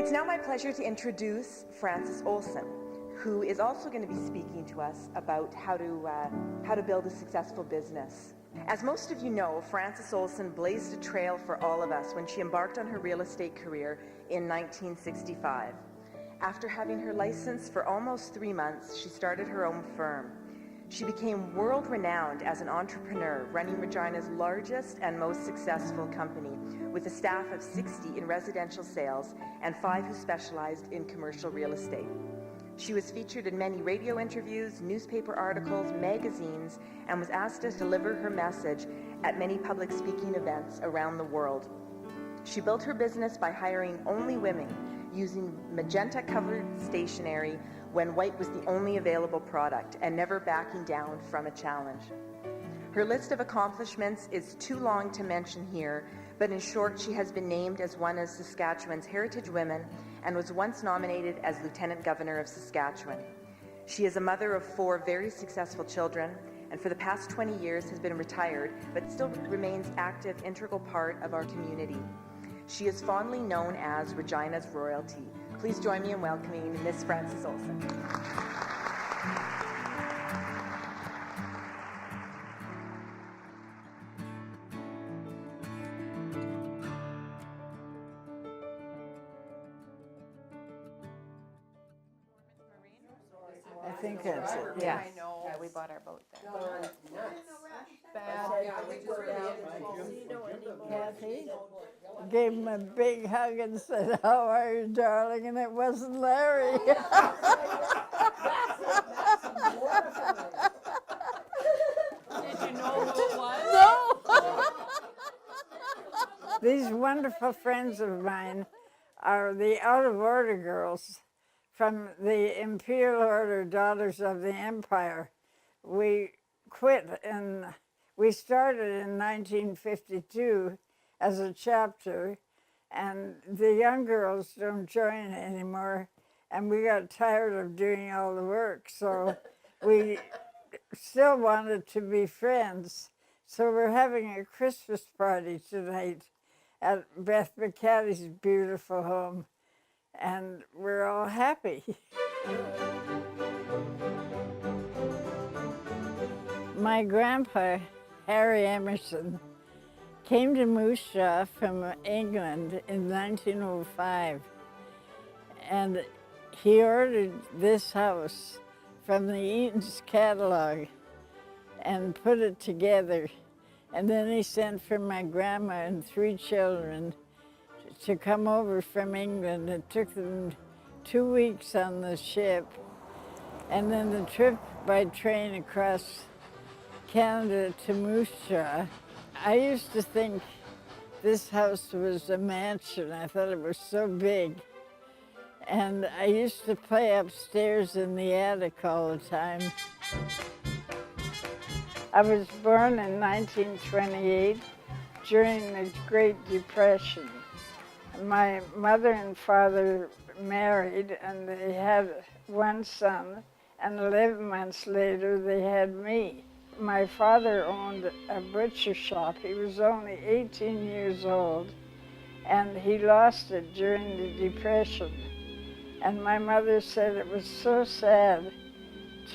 It's now my pleasure to introduce Frances Olson, who is also going to be speaking to us about how to build a successful business. As most of you know, Frances Olson blazed a trail for all of us when she embarked on her real estate career in 1965. After having her license for almost 3 months, she started her own firm. She became world-renowned as an entrepreneur, running Regina's largest and most successful company, with a staff of 60 in residential sales and 5 who specialized in commercial real estate. She was featured in many radio interviews, newspaper articles, magazines, and was asked to deliver her message at many public speaking events around the world. She built her business by hiring only women, using magenta-covered stationery when white was the only available product, and never backing down from a challenge. Her list of accomplishments is too long to mention here, but in short, she has been named as one of Saskatchewan's Heritage Women and was once nominated as Lieutenant Governor of Saskatchewan. She is a mother of 4 very successful children, and for the past 20 years has been retired, but still remains active, integral part of our community. She is fondly known as Regina's royalty. Please join me in welcoming Miss Frances Olson. I think that's it, Yeah. yeah. I know, we bought our boat there. Kathy gave him a big hug and said, "How are you, darling?" And it wasn't Larry. Did you know who it was? No! These wonderful friends of mine are the Out of Order girls from the Imperial Order Daughters of the Empire. We quit and we started in 1952 as a chapter, and the young girls don't join anymore, and we got tired of doing all the work, so we still wanted to be friends. So we're having a Christmas party tonight at Beth McCaddy's beautiful home, and we're all happy. My grandpa, Harry Emerson, came to Moose Jaw from England in 1905, and he ordered this house from the Eaton's catalog and put it together. And then he sent for my grandma and 3 children to come over from England. It took them 2 weeks on the ship, and then the trip by train across Canada to Moose Jaw. I used to think this house was a mansion. I thought it was so big. And I used to play upstairs in the attic all the time. I was born in 1928 during the Great Depression. My mother and father married, and they had 1 son, and 11 months later they had me. My father owned a butcher shop. He was only 18 years old, and he lost it during the Depression. And my mother said it was so sad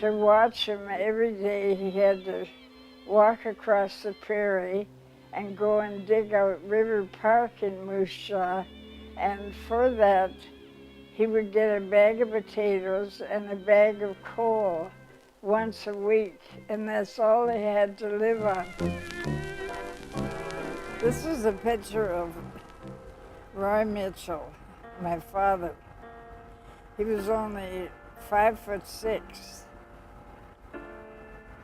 to watch him every day. He had to walk across the prairie and go and dig out River Park in Moose Jaw, and for that he would get a bag of potatoes and a bag of coal once a week, and that's all they had to live on. This is a picture of Roy Mitchell, my father. He was only 5'6",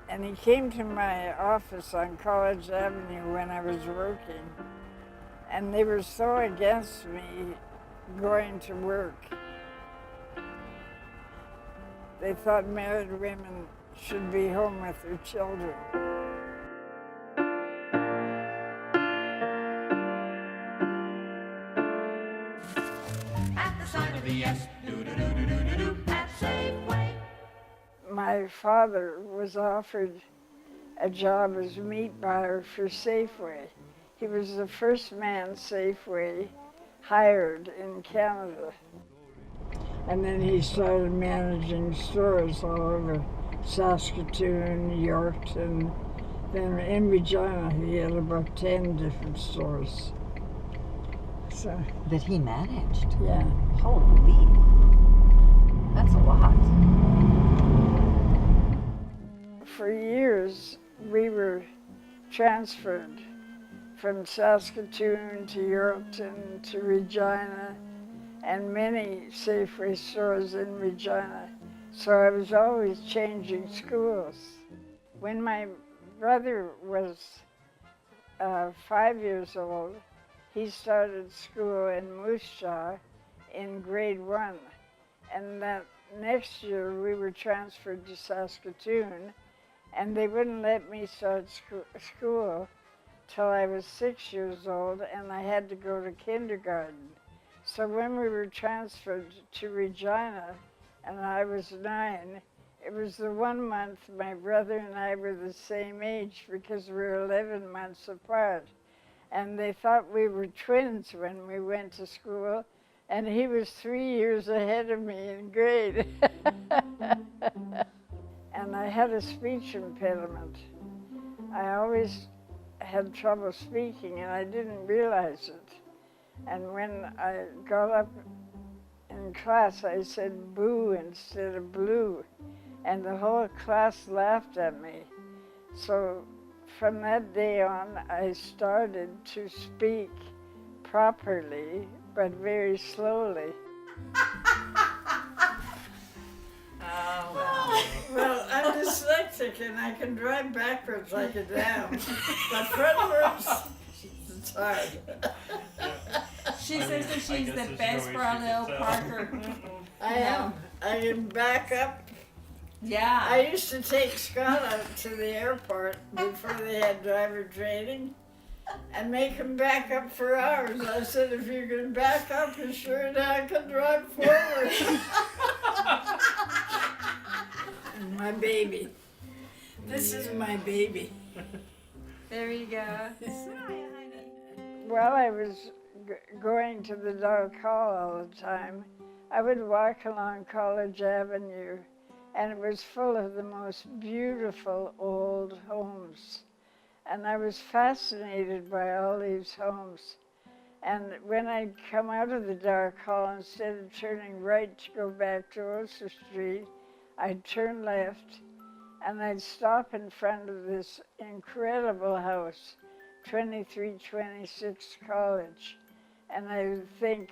and he came to my office on College Avenue when I was working, and they were so against me going to work. They thought married women should be home with their children. At the sign of the S, do-do-do-do-do-do, at Safeway. My father was offered a job as meat buyer for Safeway. He was the first man Safeway hired in Canada. And then he started managing stores all over Saskatoon, Yorkton. Then in Regina, he had about 10 different stores. So, That he managed. yeah. Holy. That's a lot. For years, we were transferred from Saskatoon to Yorkton to Regina, and many Safeway stores in Regina. So I was always changing schools. When my brother was 5 years old, he started school in Moose Jaw in grade 1. And that next year we were transferred to Saskatoon, and they wouldn't let me start school till I was 6 years old, and I had to go to kindergarten. So when we were transferred to Regina, and I was 9, it was the 1 month my brother and I were the same age because we were 11 months apart. And they thought we were twins when we went to school, and he was 3 years ahead of me in grade. And I had a speech impediment. I always had trouble speaking, and I didn't realize it. And when I got up in class, I said boo instead of blue, and the whole class laughed at me. So from that day on, I started to speak properly, but very slowly. Well, I'm dyslexic and I can drive backwards like a dam, but frontwards, it's hard. She says that she's the best parallel parker. I am. I can back up. Yeah. I used to take Scott out to the airport before they had driver training and make him back up for hours. I said, if you can back up, you sure I can drive forward. My baby. This is my baby. There you go. While I was going to the Dark Hall all the time, I would walk along College Avenue, and it was full of the most beautiful old homes. And I was fascinated by all these homes. And when I'd come out of the Dark Hall, instead of turning right to go back to Olson Street, I'd turn left, and I'd stop in front of this incredible house, 2326 College. And I would think,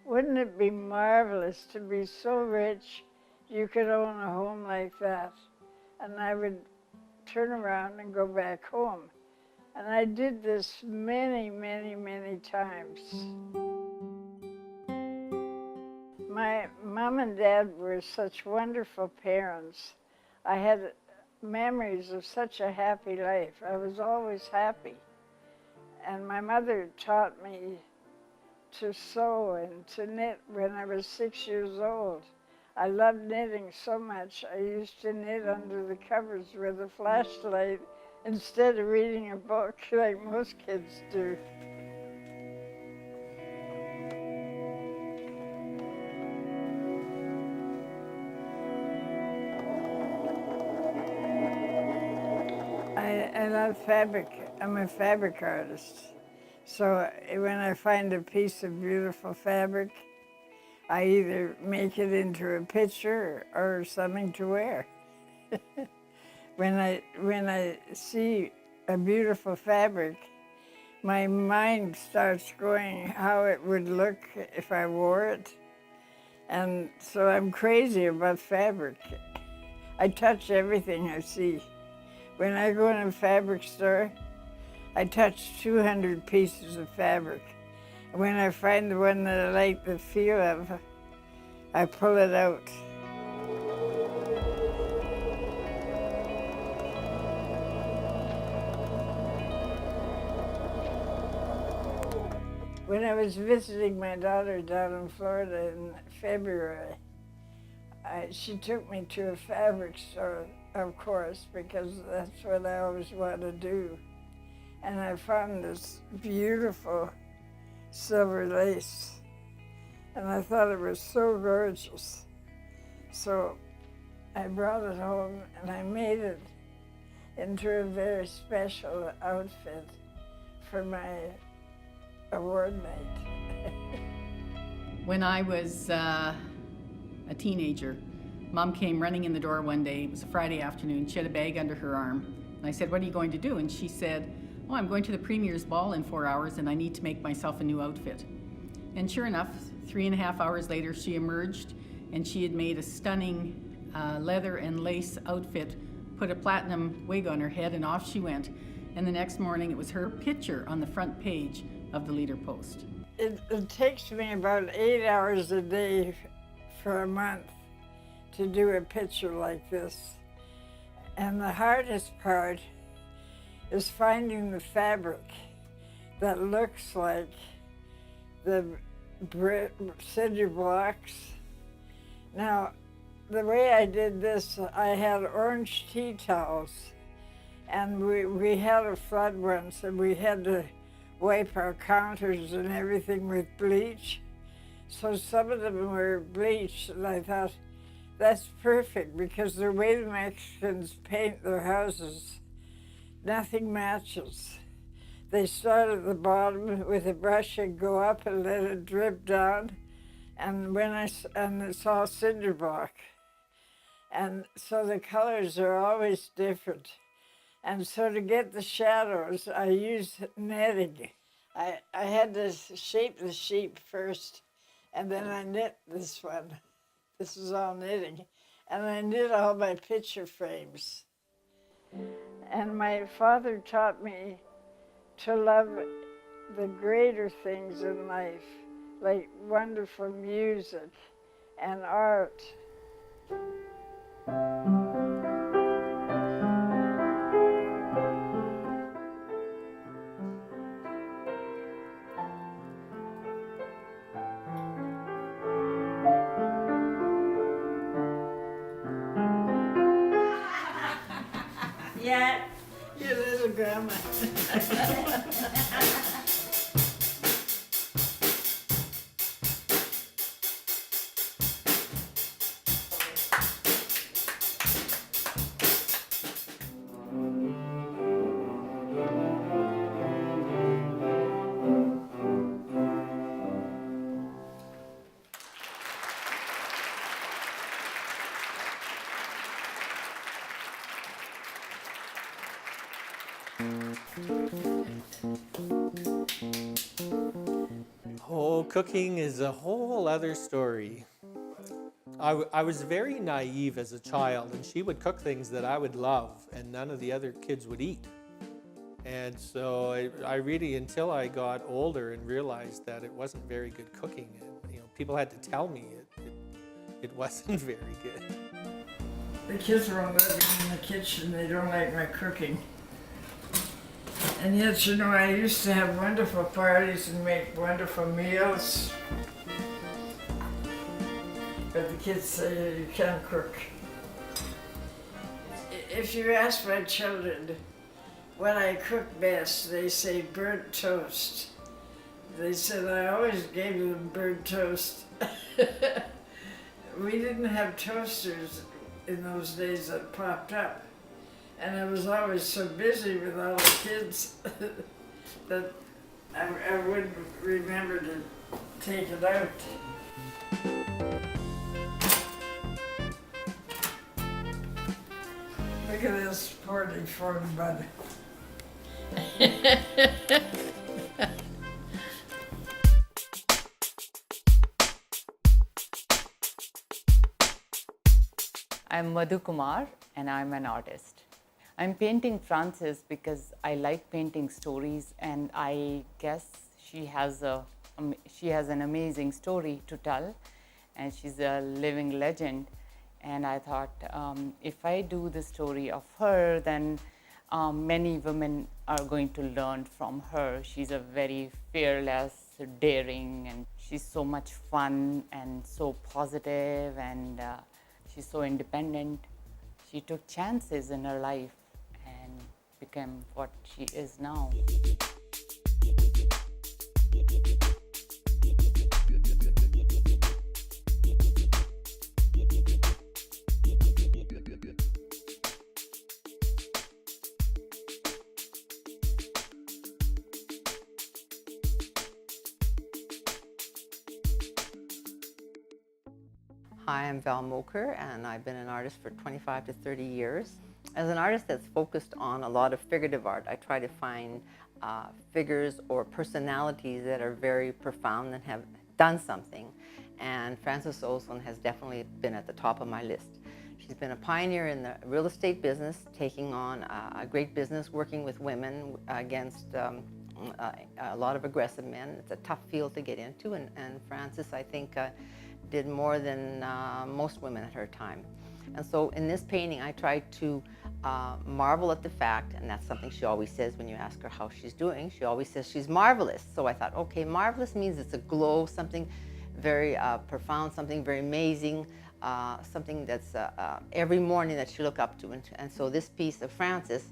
wouldn't it be marvelous to be so rich you could own a home like that? And I would turn around and go back home. And I did this many, many, many times. My mom and dad were such wonderful parents. I had memories of such a happy life. I was always happy. And my mother taught me to sew and to knit when I was 6 years old. I loved knitting so much, I used to knit under the covers with a flashlight instead of reading a book like most kids do. I love fabric. I'm a fabric artist. So when I find a piece of beautiful fabric, I either make it into a picture or something to wear. When I see a beautiful fabric, my mind starts going how it would look if I wore it. And so I'm crazy about fabric. I touch everything I see. When I go in a fabric store, I touch 200 pieces of fabric. And when I find the one that I like the feel of, I pull it out. When I was visiting my daughter down in Florida in February, she took me to a fabric store, of course, because that's what I always want to do. And I found this beautiful silver lace. And I thought it was so gorgeous. So I brought it home and I made it into a very special outfit for my award night. When I was a teenager, Mom came running in the door one day. It was a Friday afternoon. She had a bag under her arm. And I said, "What are you going to do?" And she said, "Oh, I'm going to the Premier's Ball in 4 hours and I need to make myself a new outfit." And sure enough, 3.5 hours later, she emerged and she had made a stunning leather and lace outfit, put a platinum wig on her head, and off she went. And the next morning, it was her picture on the front page of the Leader Post. It takes me about 8 hours a day for a month to do a picture like this. And the hardest part is finding the fabric that looks like the cinder blocks. Now, the way I did this, I had orange tea towels, and we had a flood once, and we had to wipe our counters and everything with bleach. So some of them were bleached, and I thought, that's perfect, because the way the Mexicans paint their houses, nothing matches. They start at the bottom with a brush and go up and let it drip down, and it's all cinder block. And so the colors are always different. And so to get the shadows, I used netting. I had to shape the sheep first, and then I knit this one. This is all knitting. And I knit all my picture frames. And my father taught me to love the greater things in life, like wonderful music and art. Yeah. Your little grandma. Oh, cooking is a whole other story. I was very naive as a child, and she would cook things that I would love and none of the other kids would eat. And so I really, until I got older and realized that it wasn't very good cooking, and, people had to tell me it wasn't very good. The kids are all living in the kitchen. They don't like my cooking. And yet, I used to have wonderful parties and make wonderful meals. But the kids say you can't cook. If you ask my children what I cook best, they say burnt toast. They said I always gave them burnt toast. We didn't have toasters in those days that popped up. And I was always so busy with all the kids that I wouldn't remember to take it out. Look at this sporting form, bud. I'm Madhu Kumar and I'm an artist. I'm painting Frances because I like painting stories, and I guess she has an amazing story to tell, and she's a living legend. And I thought if I do the story of her, then many women are going to learn from her. She's a very fearless, daring, and she's so much fun and so positive, and she's so independent. She took chances in her life and became what she is now. Hi, I'm Val Moker, and I've been an artist for 25 to 30 years. As an artist that's focused on a lot of figurative art, I try to find figures or personalities that are very profound and have done something. And Frances Olson has definitely been at the top of my list. She's been a pioneer in the real estate business, taking on a great business, working with women against a lot of aggressive men. It's a tough field to get into, and Frances, I think, did more than most women at her time. And so in this painting, I tried to marvel at the fact, and that's something she always says when you ask her how she's doing, she always says she's marvelous. So I thought, okay, marvelous means it's a glow, something very profound, something very amazing, something that's every morning that she look up to. And so this piece of Frances,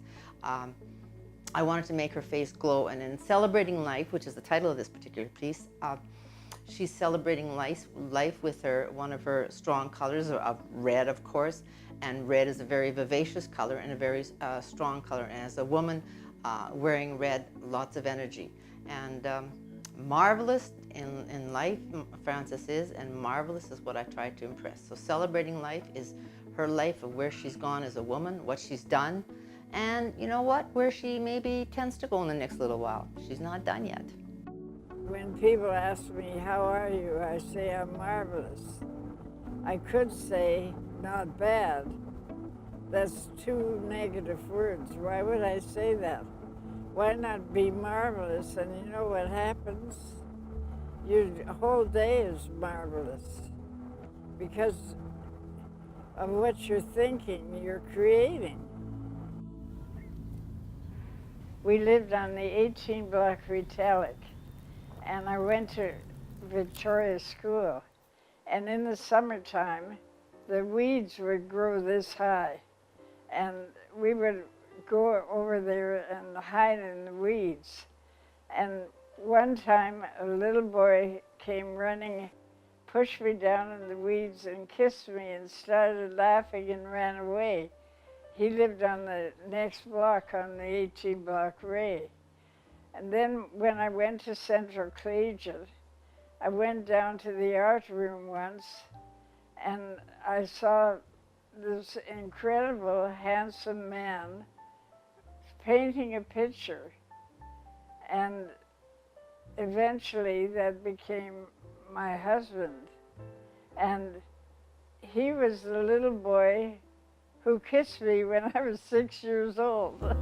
I wanted to make her face glow. And in Celebrating Life, which is the title of this particular piece, she's celebrating life with one of her strong colors of red, of course. And red is a very vivacious color and a very strong color. And as a woman wearing red, lots of energy. And marvelous in life, Frances is, and marvelous is what I try to impress. So Celebrating Life is her life of where she's gone as a woman, what she's done, and you know what, where she maybe tends to go in the next little while. She's not done yet. When people ask me, how are you? I say, I'm marvelous. I could say, not bad. That's two negative words. Why would I say that? Why not be marvelous? And you know what happens? Your whole day is marvelous because of what you're thinking, you're creating. We lived on the 18 block Retallick, and I went to Victoria School. And in the summertime, the weeds would grow this high. And we would go over there and hide in the weeds. And one time, a little boy came running, pushed me down in the weeds and kissed me and started laughing and ran away. He lived on the next block, on the 18 block Ray. And then when I went to Central Collegiate, I went down to the art room once, and I saw this incredible, handsome man painting a picture. And eventually that became my husband. And he was the little boy who kissed me when I was 6 years old.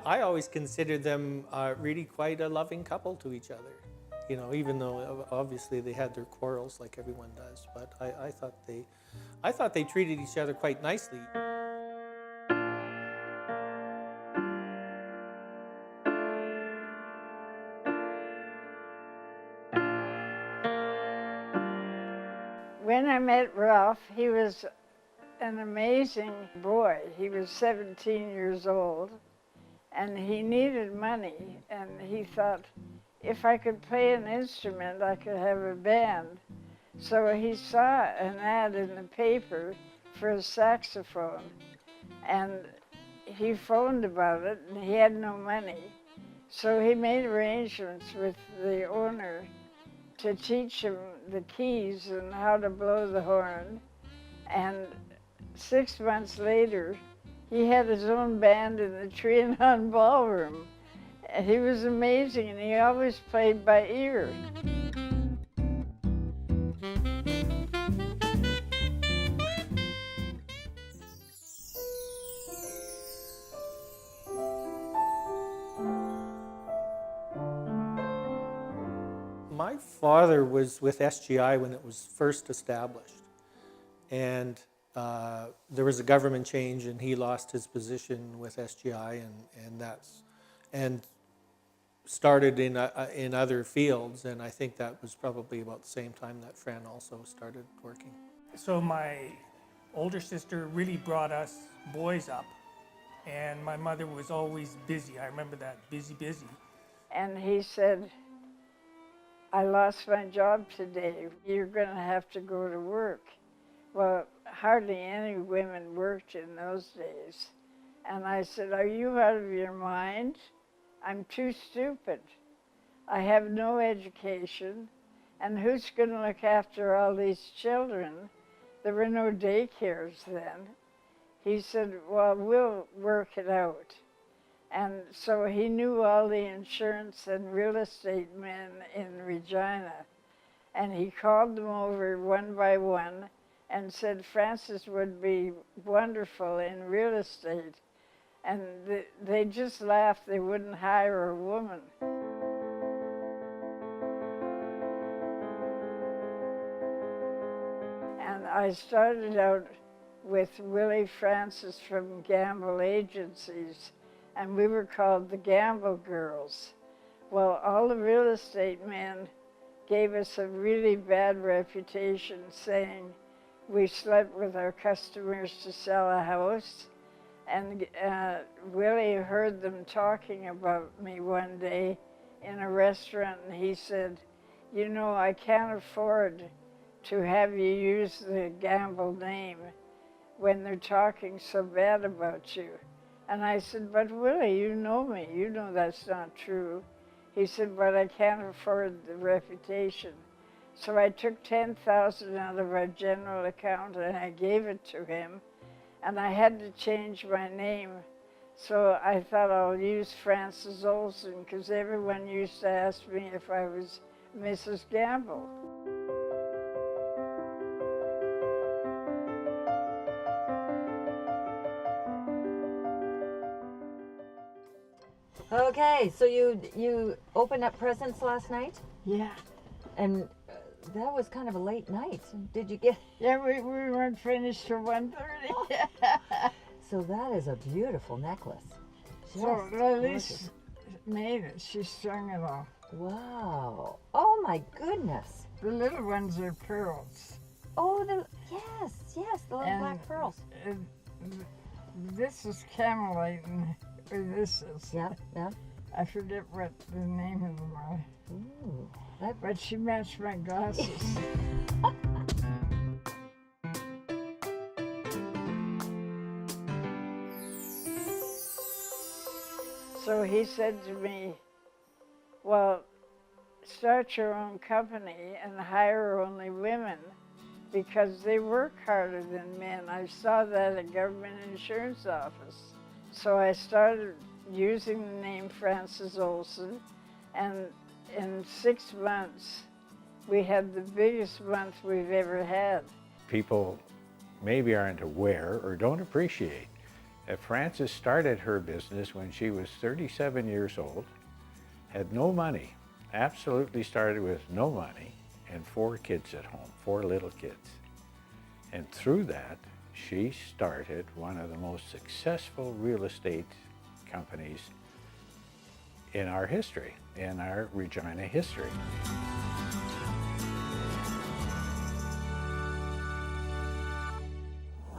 I always considered them really quite a loving couple to each other. You know, even though obviously they had their quarrels like everyone does, but I thought they treated each other quite nicely. When I met Ralph, he was an amazing boy. He was 17 years old, and he needed money, and he thought, if I could play an instrument, I could have a band. So he saw an ad in the paper for a saxophone, and he phoned about it, and he had no money. So he made arrangements with the owner to teach him the keys and how to blow the horn. And 6 months later, he had his own band in the Trianon Ballroom. And he was amazing, and he always played by ear. My father was with SGI when it was first established, and there was a government change, and he lost his position with SGI, and started in other fields, and I think that was probably about the same time that Fran also started working. So my older sister really brought us boys up, and my mother was always busy. I remember that, busy. And he said, I lost my job today. You're going to have to go to work. Well, hardly any women worked in those days. And I said, are you out of your mind? I'm too stupid. I have no education. And who's going to look after all these children? There were no daycares then. He said, well, we'll work it out. And so he knew all the insurance and real estate men in Regina. And he called them over one by one and said Frances would be wonderful in real estate. And they just laughed. They wouldn't hire a woman. And I started out with Willie Francis from Gamble Agencies, and we were called the Gamble Girls. Well, all the real estate men gave us a really bad reputation, saying we slept with our customers to sell a house. And Willie heard them talking about me one day in a restaurant, and he said, you know, I can't afford to have you use the Gamble name when they're talking so bad about you. And I said, but Willie, you know me. You know that's not true. He said, but I can't afford the reputation. So I took $10,000 out of our general account and I gave it to him. And I had to change my name. So I thought I'll use Frances Olson, because everyone used to ask me if I was Mrs. Gamble. Okay, so you opened up presents last night, Yeah. and that was kind of a late night. Did you get? Yeah, we weren't finished till 1:30. So that is a beautiful necklace. So Just Lily's gorgeous. made it. She strung it all. Wow! Oh my goodness! The little ones are pearls. Oh, yes, the little And black pearls. This is camelite, or this is. Yeah. I forget what the name of them are. Ooh, But she matched my glasses. So he said to me, well, start your own company and hire only women because they work harder than men. I saw that at government insurance office. So I started using the name Frances Olson, and in 6 months, we had the biggest month we've ever had. People maybe aren't aware or don't appreciate that Frances started her business when she was 37 years old, had no money, absolutely started with no money, and 4 kids at home, 4 little kids. And through that, she started one of the most successful real estate companies in our history, in our Regina history.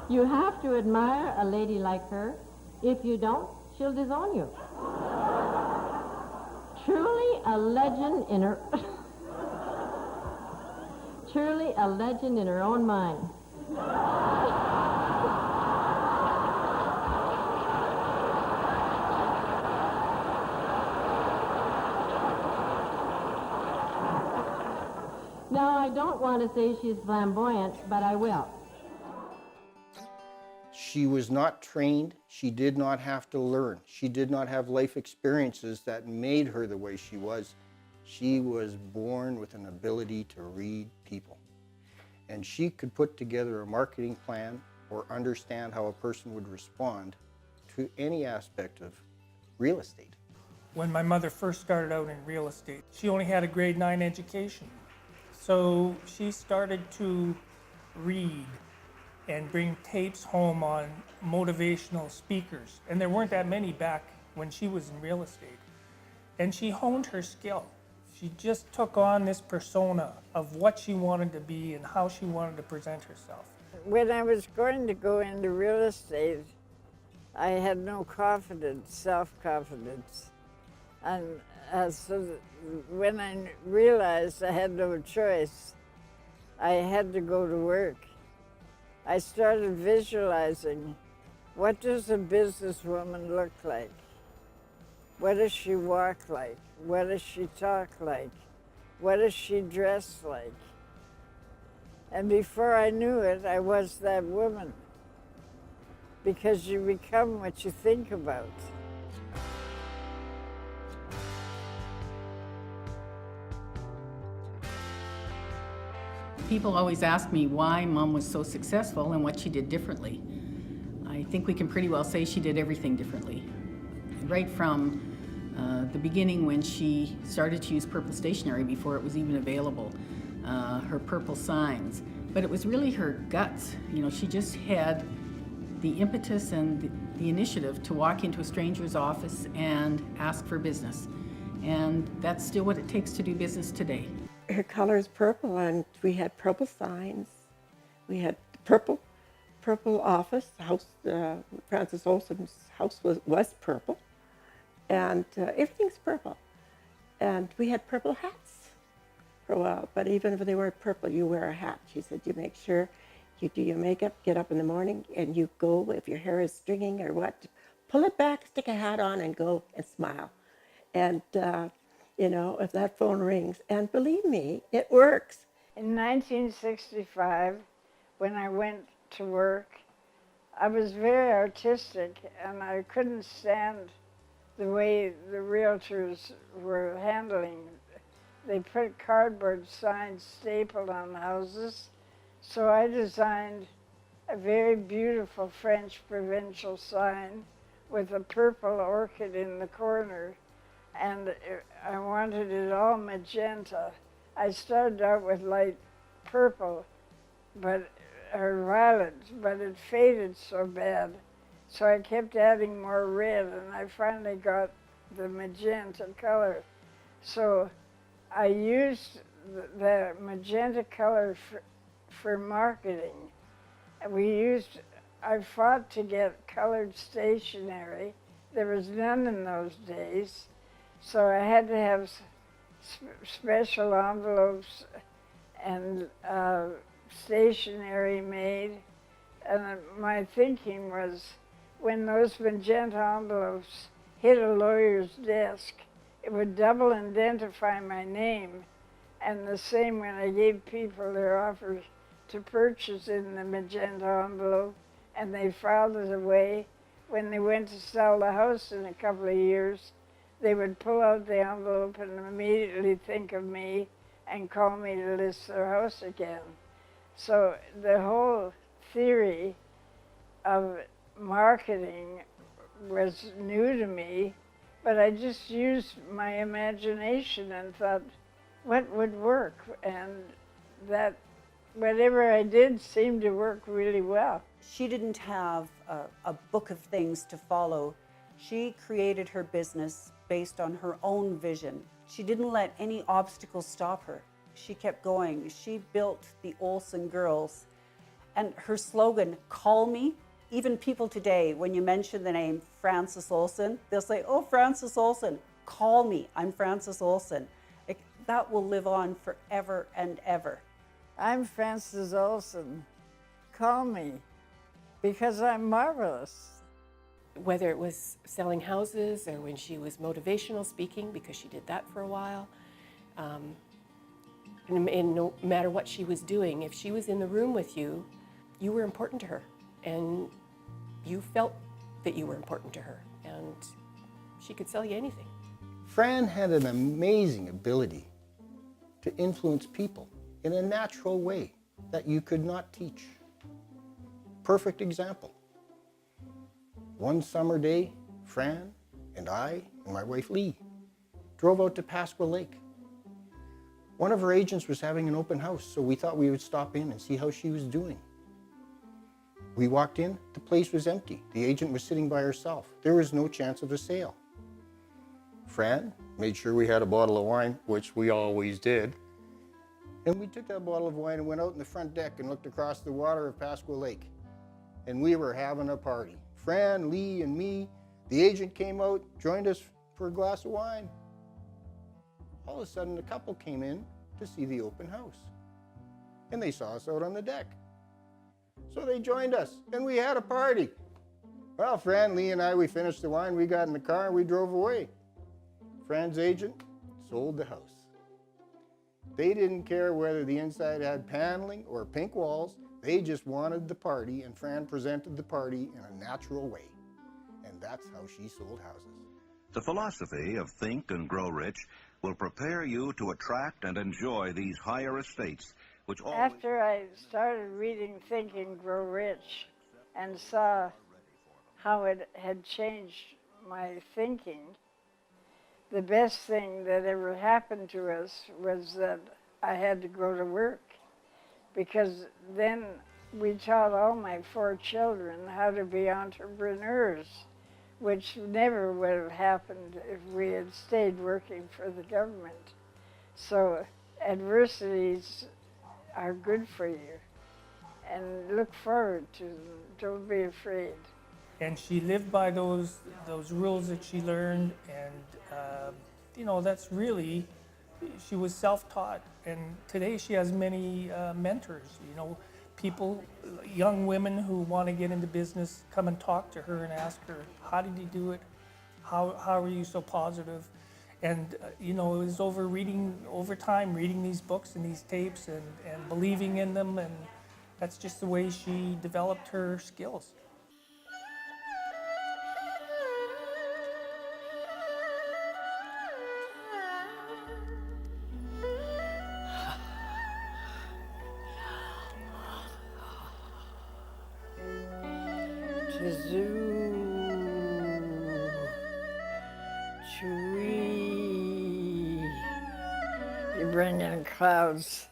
You have to admire a lady like her. If you don't, she'll disown you. Truly a legend in her... Truly a legend in her own mind. Now, I don't want to say she's flamboyant, but I will. She was not trained. She did not have to learn. She did not have life experiences that made her the way she was. She was born with an ability to read people. And she could put together a marketing plan or understand how a person would respond to any aspect of real estate. When my mother first started out in real estate, she only had a grade 9 education. So she started to read and bring tapes home on motivational speakers. And there weren't that many back when she was in real estate. And she honed her skill. She just took on this persona of what she wanted to be and how she wanted to present herself. When I was going to go into real estate, I had no confidence, self-confidence. And so when I realized I had no choice, I had to go to work. I started visualizing What does a businesswoman look like? What does she walk like? What does she talk like? What does she dress like? And before I knew it, I was that woman. Because you become what you think about. People always ask me why Mom was so successful and what she did differently. I think we can pretty well say she did everything differently. Right from the beginning when she started to use purple stationery before it was even available, her purple signs. But it was really her guts. You know, she just had the impetus and the initiative to walk into a stranger's office and ask for business. And that's still what it takes to do business today. Her color is purple, and we had purple signs. We had purple office. The house, Francis Olson's house was purple, and everything's purple. And we had purple hats for a while, but even if they were purple, you wear a hat. She said, you make sure you do your makeup, get up in the morning, and you go, if your hair is stringing or what, pull it back, stick a hat on, and go and smile. And you know, if that phone rings, and believe me, it works. In 1965, when I went to work, I was very artistic, and I couldn't stand the way the realtors were handling. They put cardboard signs stapled on houses, so I designed a very beautiful French provincial sign with a purple orchid in the corner, and I wanted it all magenta. I started out with light purple, or violet, but it faded so bad. So I kept adding more red, and I finally got the magenta color. So I used the magenta color for marketing. I fought to get colored stationery. There was none in those days. So I had to have special envelopes and stationery made. And my thinking was, when those magenta envelopes hit a lawyer's desk, it would double identify my name. And the same when I gave people their offers to purchase in the magenta envelope, and they filed it away. When they went to sell the house in a couple of years, they would pull out the envelope and immediately think of me and call me to list their house again. So the whole theory of marketing was new to me, but I just used my imagination and thought, what would work? And that whatever I did seemed to work really well. She didn't have a book of things to follow. She created her business based on her own vision. She didn't let any obstacles stop her. She kept going. She built the Olson Girls. And her slogan, call me. Even people today, when you mention the name Francis Olson, they'll say, oh, Francis Olson, call me, I'm Francis Olson. That will live on forever and ever. I'm Francis Olson. Call me, because I'm marvelous. Whether it was selling houses or when she was motivational speaking, because she did that for a while, and no matter what she was doing, if she was in the room with you, you were important to her, and you felt that you were important to her, and she could sell you anything. Fran had an amazing ability to influence people in a natural way that you could not teach. Perfect example. One summer day, Fran and I and my wife Lee drove out to Pasqua Lake. One of her agents was having an open house, so we thought we would stop in and see how she was doing. We walked in, the place was empty. The agent was sitting by herself. There was no chance of a sale. Fran made sure we had a bottle of wine, which we always did. And we took that bottle of wine and went out in the front deck and looked across the water of Pasqua Lake. And we were having a party. Fran, Lee, and me. The agent came out, joined us for a glass of wine. All of a sudden, a couple came in to see the open house. And they saw us out on the deck. So they joined us, and we had a party. Well, Fran, Lee, and I, we finished the wine, we got in the car, and we drove away. Fran's agent sold the house. They didn't care whether the inside had paneling or pink walls. They just wanted the party, and Fran presented the party in a natural way. And that's how she sold houses. The philosophy of Think and Grow Rich will prepare you to attract and enjoy these higher estates, which always... After I started reading Think and Grow Rich and saw how it had changed my thinking, the best thing that ever happened to us was that I had to go to work, because then we taught all my 4 children how to be entrepreneurs, which never would have happened if we had stayed working for the government. So adversities are good for you, and look forward to them. Don't be afraid. And she lived by those rules that she learned, and you know, that's really, she was self-taught. And today she has many mentors, you know, people, young women who want to get into business come and talk to her and ask her, how did you do it? How are you so positive? And you know, it was over time reading these books and these tapes and believing in them, and that's just the way she developed her skills. You bring in clouds,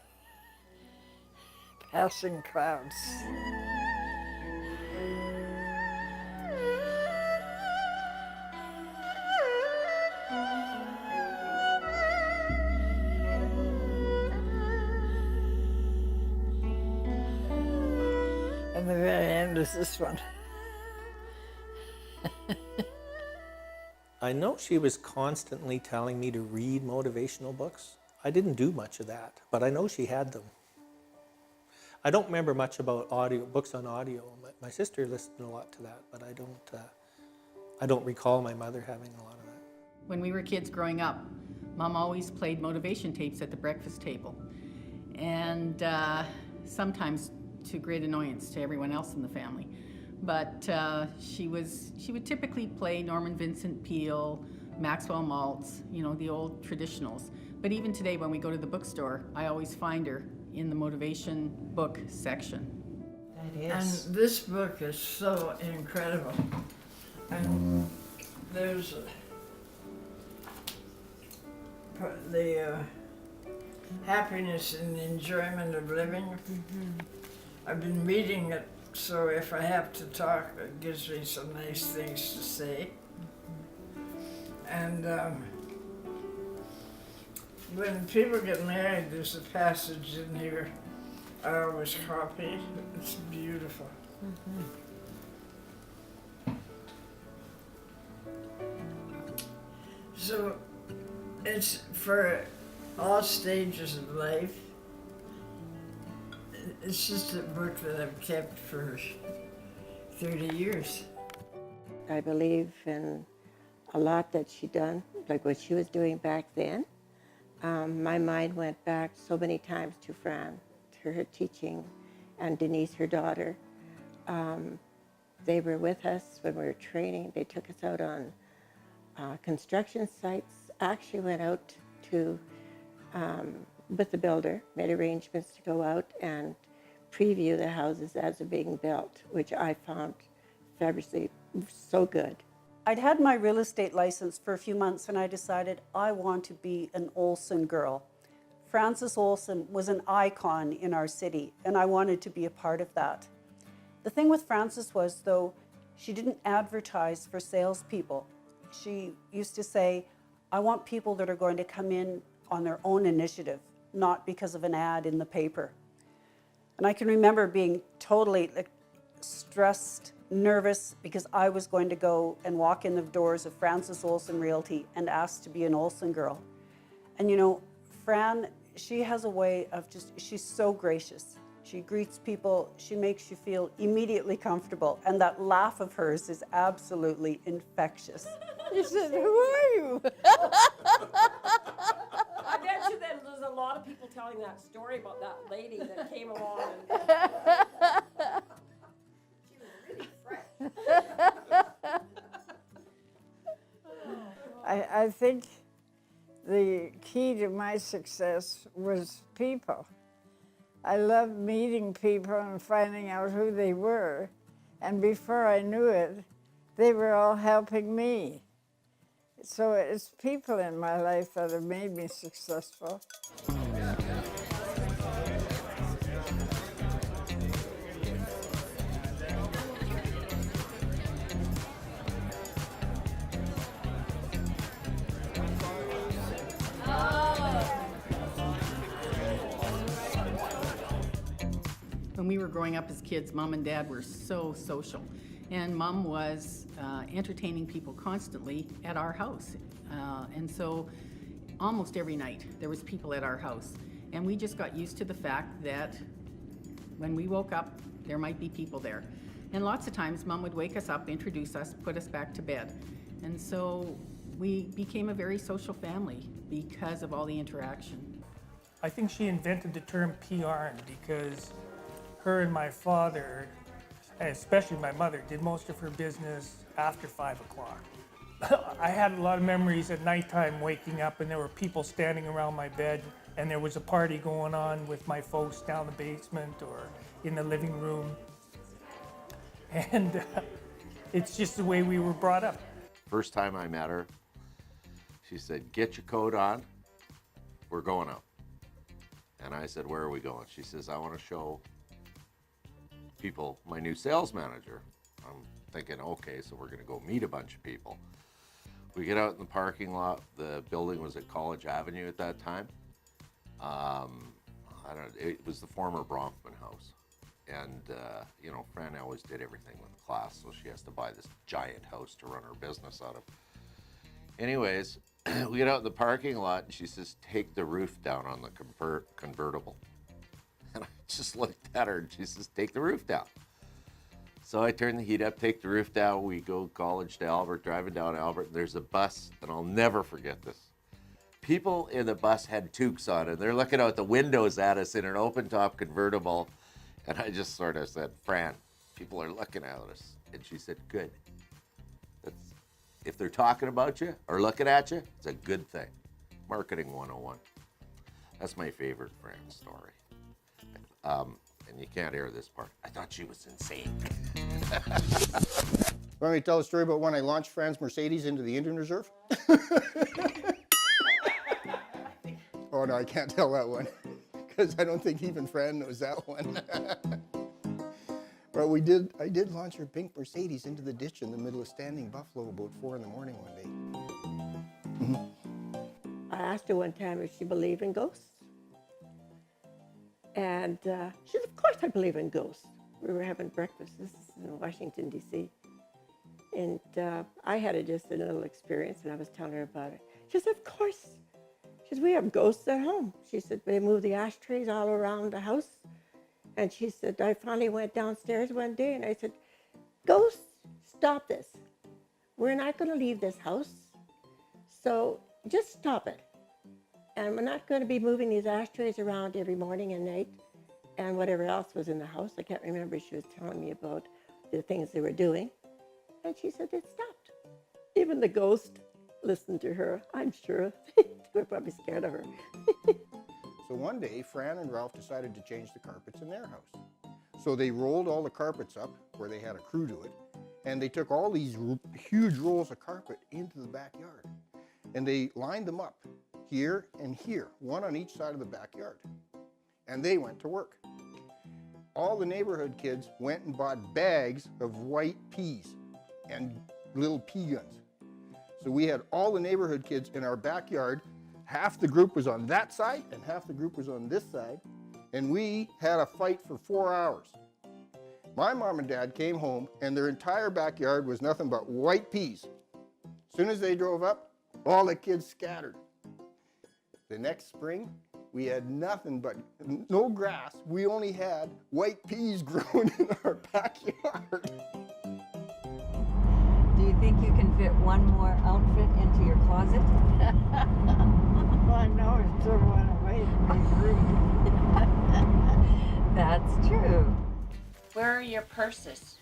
passing clouds. And the very end is this one. I know she was constantly telling me to read motivational books. I didn't do much of that, but I know she had them. I don't remember much about books on audio. My sister listened a lot to that, but I don't recall my mother having a lot of that. When we were kids growing up, Mom always played motivation tapes at the breakfast table, and sometimes to great annoyance to everyone else in the family. But she would typically play Norman Vincent Peale, Maxwell Maltz, you know, the old traditionals. But even today when we go to the bookstore, I always find her in the motivation book section. That is. And this book is so incredible. And there's the happiness and the enjoyment of living. I've been reading it, so if I have to talk, it gives me some nice things to say. And when people get married, there's a passage in here I always copy. It's beautiful. So it's for all stages of life. It's just a book that I've kept for 30 years. I believe in a lot that she done, like what she was doing back then. My mind went back so many times to Fran, to her teaching, and Denise, her daughter. They were with us when we were training. They took us out on construction sites. Actually went out to, with the builder, made arrangements to go out and preview the houses as they're being built, which I found fabulously so good. I'd had my real estate license for a few months and I decided I want to be an Olson girl. Frances Olson was an icon in our city and I wanted to be a part of that. The thing with Frances was, though, she didn't advertise for salespeople. She used to say, I want people that are going to come in on their own initiative, not because of an ad in the paper. And I can remember being totally stressed, nervous, because I was going to go and walk in the doors of Frances Olson Realty and ask to be an Olson girl. And you know, Fran, she has a way of she's so gracious. She greets people. She makes you feel immediately comfortable. And that laugh of hers is absolutely infectious. He said, "Who are you?" I bet you that there's a lot of people telling that story about that lady that came along and she was really fresh. I think the key to my success was people. I loved meeting people and finding out who they were. And before I knew it, they were all helping me. So it's people in my life that have made me successful. When we were growing up as kids, Mom and Dad were so social. And Mom was entertaining people constantly at our house. And so almost every night there was people at our house. And we just got used to the fact that when we woke up, there might be people there. And lots of times Mom would wake us up, introduce us, put us back to bed. And so we became a very social family because of all the interaction. I think she invented the term PR because her and my father, especially my mother, did most of her business after 5 o'clock. I had a lot of memories at nighttime waking up and there were people standing around my bed and there was a party going on with my folks down the basement or in the living room. And it's just the way we were brought up. First time I met her, she said, "Get your coat on, we're going out." And I said, "Where are we going?" She says, "I want to show people my new sales manager." I'm thinking, okay, so we're gonna go meet a bunch of people. We get out in the parking lot. The building was at College Avenue at that time. It was the former Bronfman house. And, you know, Fran always did everything with class, so she has to buy this giant house to run her business out of. Anyways, we get out in the parking lot and she says, "Take the roof down on the convertible." And I just looked at her and she says, "Take the roof down." So I turn the heat up, take the roof down. We go College to Albert, driving down Albert, and there's a bus, and I'll never forget this. People in the bus had toques on, and they're looking out the windows at us in an open-top convertible. And I just sort of said, "Fran, people are looking at us." And she said, "Good. If they're talking about you or looking at you, it's a good thing." Marketing 101. That's my favorite Fran story. And you can't hear this part. I thought she was insane. Want me to tell a story about when I launched Fran's Mercedes into the Indian Reserve? Oh no, I can't tell that one because I don't think even Fran knows that one. But I did launch her pink Mercedes into the ditch in the middle of standing buffalo about 4 in the morning one day. Mm-hmm. I asked her one time if she believed in ghosts. And she said, "Of course I believe in ghosts." We were having breakfast. This is in Washington, D.C. And I had just a little experience, and I was telling her about it. She said, "Of course." She said, "We have ghosts at home." She said, "They move the ashtrays all around the house." And she said, "I finally went downstairs one day, and I said, 'Ghosts, stop this. We're not going to leave this house. So just stop it. And we're not going to be moving these ashtrays around every morning and night and whatever else was in the house.'" I can't remember. She was telling me about the things they were doing. And she said it stopped. Even the ghost listened to her, I'm sure. They were probably scared of her. So one day, Fran and Ralph decided to change the carpets in their house. So they rolled all the carpets up where they had a crew do it, and they took all these huge rolls of carpet into the backyard. And they lined them up here and here, one on each side of the backyard. And they went to work. All the neighborhood kids went and bought bags of white peas and little pea guns. So we had all the neighborhood kids in our backyard. Half the group was on that side and half the group was on this side. And we had a fight for 4 hours. My mom and dad came home and their entire backyard was nothing but white peas. As soon as they drove up, all the kids scattered. The next spring, We had nothing but no grass. We only had white peas growing in our backyard. Do you think you can fit one more outfit into your closet? I know it's still one away to make room. That's true. Where are your purses?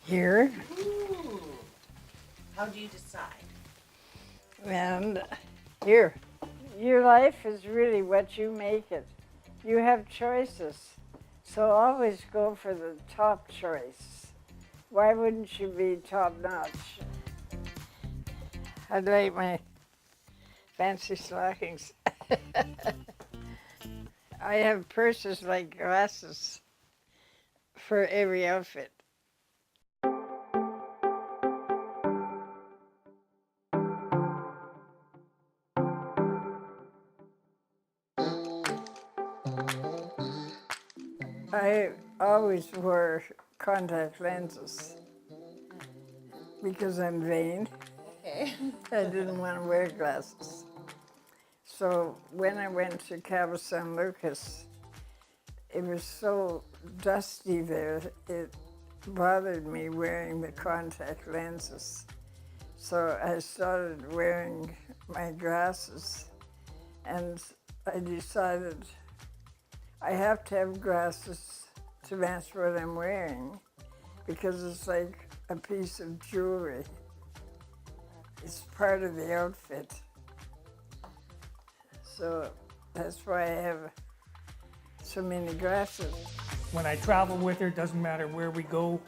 Here. Ooh. How do you decide? And here. Your life is really what you make it. You have choices. So always go for the top choice. Why wouldn't you be top notch? I'd like my fancy stockings. I have purses like glasses for every outfit. I always wore contact lenses because I'm vain. Okay. I didn't want to wear glasses. So when I went to Cabo San Lucas, it was so dusty there, it bothered me wearing the contact lenses. So I started wearing my glasses, and I decided I have to have glasses to match what I'm wearing because it's like a piece of jewelry. It's part of the outfit. So that's why I have so many glasses. When I travel with her, doesn't matter where we go,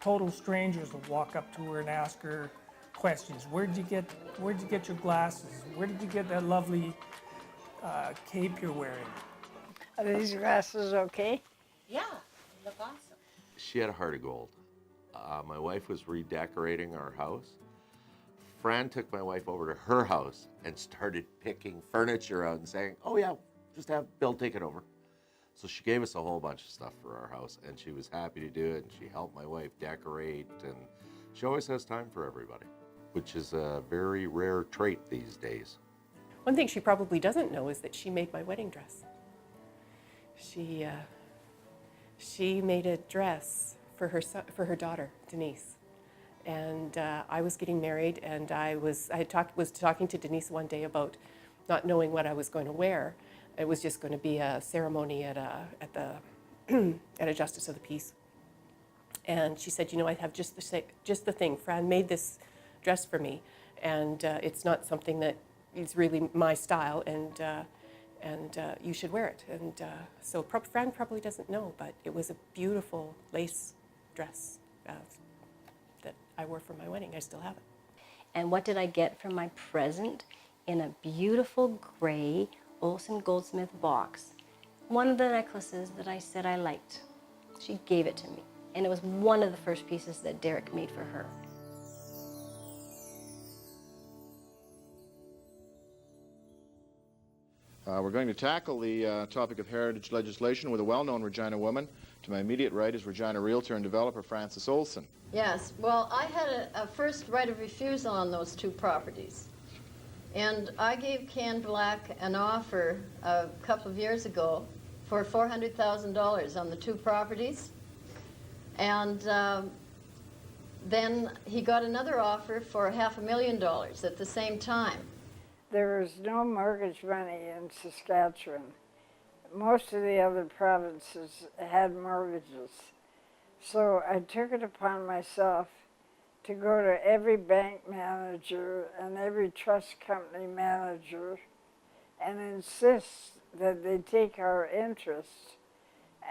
total strangers will walk up to her and ask her questions. Where'd you get your glasses? Where did you get that lovely cape you're wearing? Are these glasses okay? Yeah, they look awesome. She had a heart of gold. My wife was redecorating our house. Fran took my wife over to her house and started picking furniture out and saying, oh yeah, just have Bill take it over. So she gave us a whole bunch of stuff for our house, and she was happy to do it, and she helped my wife decorate, and she always has time for everybody, which is a very rare trait these days. One thing she probably doesn't know is that she made my wedding dress. She made a dress for her daughter, Denise. And I was getting married, and I was talking to Denise one day about not knowing what I was going to wear. It was just going to be a ceremony at a Justice of the Peace. And she said, you know, I have just the thing. Fran made this dress for me, and it's not something that is really my style, and you should wear it. And so Fran probably doesn't know, but it was a beautiful lace dress that I wore for my wedding. I still have it. And what did I get for my present? In a beautiful gray Olson Goldsmith box. One of the necklaces that I said I liked. She gave it to me. And it was one of the first pieces that Derek made for her. We're going to tackle the topic of heritage legislation with a well-known Regina woman. To my immediate right is Regina realtor and developer Frances Olson. Yes, well, I had a first right of refusal on those two properties. And I gave Ken Black an offer a couple of years ago for $400,000 on the two properties. And then he got another offer for $500,000 at the same time. There was no mortgage money in Saskatchewan. Most of the other provinces had mortgages. So I took it upon myself to go to every bank manager and every trust company manager and insist that they take our interest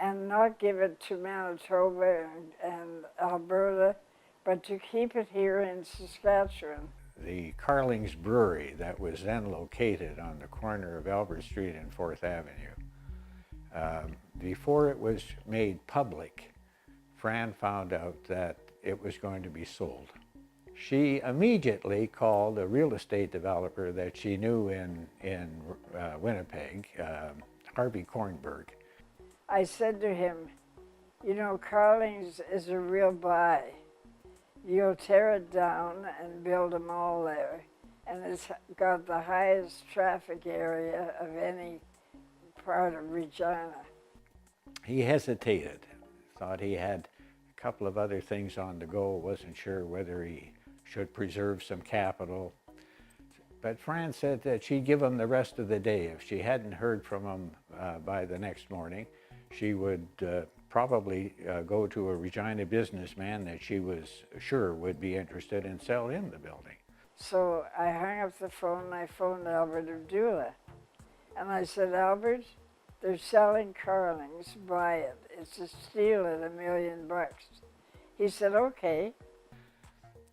and not give it to Manitoba and Alberta, but to keep it here in Saskatchewan. The Carling's Brewery that was then located on the corner of Albert Street and 4th Avenue. Before it was made public, Fran found out that it was going to be sold. She immediately called a real estate developer that she knew in Winnipeg, Harvey Kornberg. I said to him, you know, Carling's is a real buy. You'll tear it down and build a mall there, and it's got the highest traffic area of any part of Regina. He hesitated, thought he had a couple of other things on the go, wasn't sure whether he should preserve some capital. But Fran said that she'd give him the rest of the day. If she hadn't heard from him by the next morning, she would probably go to a Regina businessman that she was sure would be interested in sell him the building. So I hung up the phone and I phoned Albert Abdullah. And I said, Albert, they're selling Carlings, buy it. It's a steal at $1 million. He said, okay.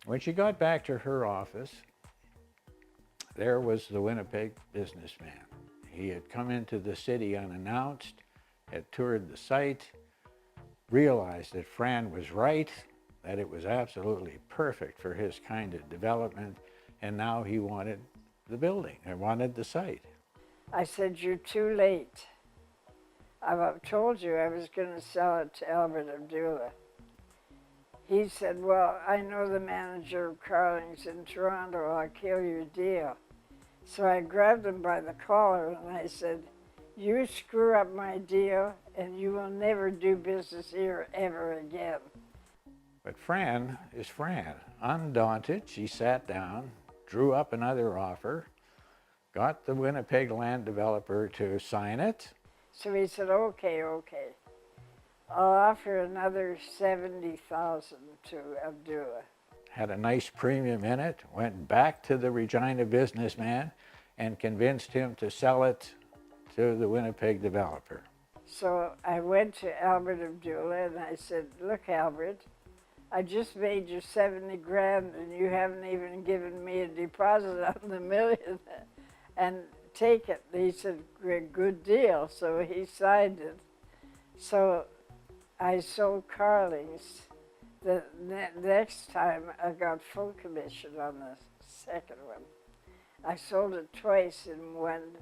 When she got back to her office, there was the Winnipeg businessman. He had come into the city unannounced, had toured the site, realized that Fran was right, that it was absolutely perfect for his kind of development, and now he wanted the building, he wanted the site. I said, you're too late. I've told you I was going to sell it to Albert Abdullah. He said, well, I know the manager of Carlings in Toronto, I'll kill your deal. So I grabbed him by the collar and I said, you screw up my deal and you will never do business here ever again. But Fran is Fran. Undaunted, she sat down, drew up another offer, got the Winnipeg land developer to sign it. So he said, okay, okay. I'll offer another $70,000 to Abdullah. Had a nice premium in it, went back to the Regina businessman and convinced him to sell it to the Winnipeg developer. So I went to Albert Abdullah and I said, look, Albert, I just made you 70 grand and you haven't even given me a deposit on the $1 million. And take it. He said, good deal. So he signed it. So I sold Carlings. The next time I got full commission on the second one. I sold it twice in one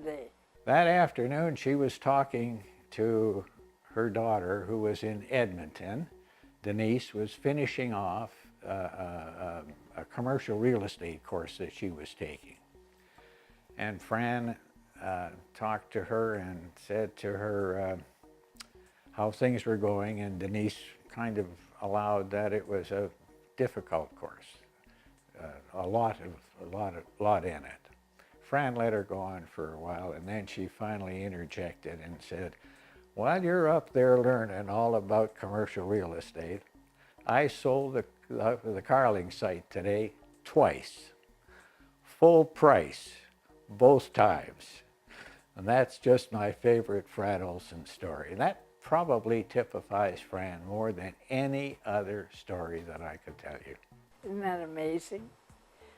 day. That afternoon she was talking to her daughter who was in Edmonton. Denise was finishing off a commercial real estate course that she was taking. And Fran talked to her and said to her how things were going, and Denise kind of allowed that it was a difficult course, a lot in it. Fran let her go on for a while, and then she finally interjected and said, while you're up there learning all about commercial real estate, I sold the Carling site today twice, full price, both times. And that's just my favorite Fran Olson story. And that probably typifies Fran more than any other story that I could tell you. Isn't that amazing?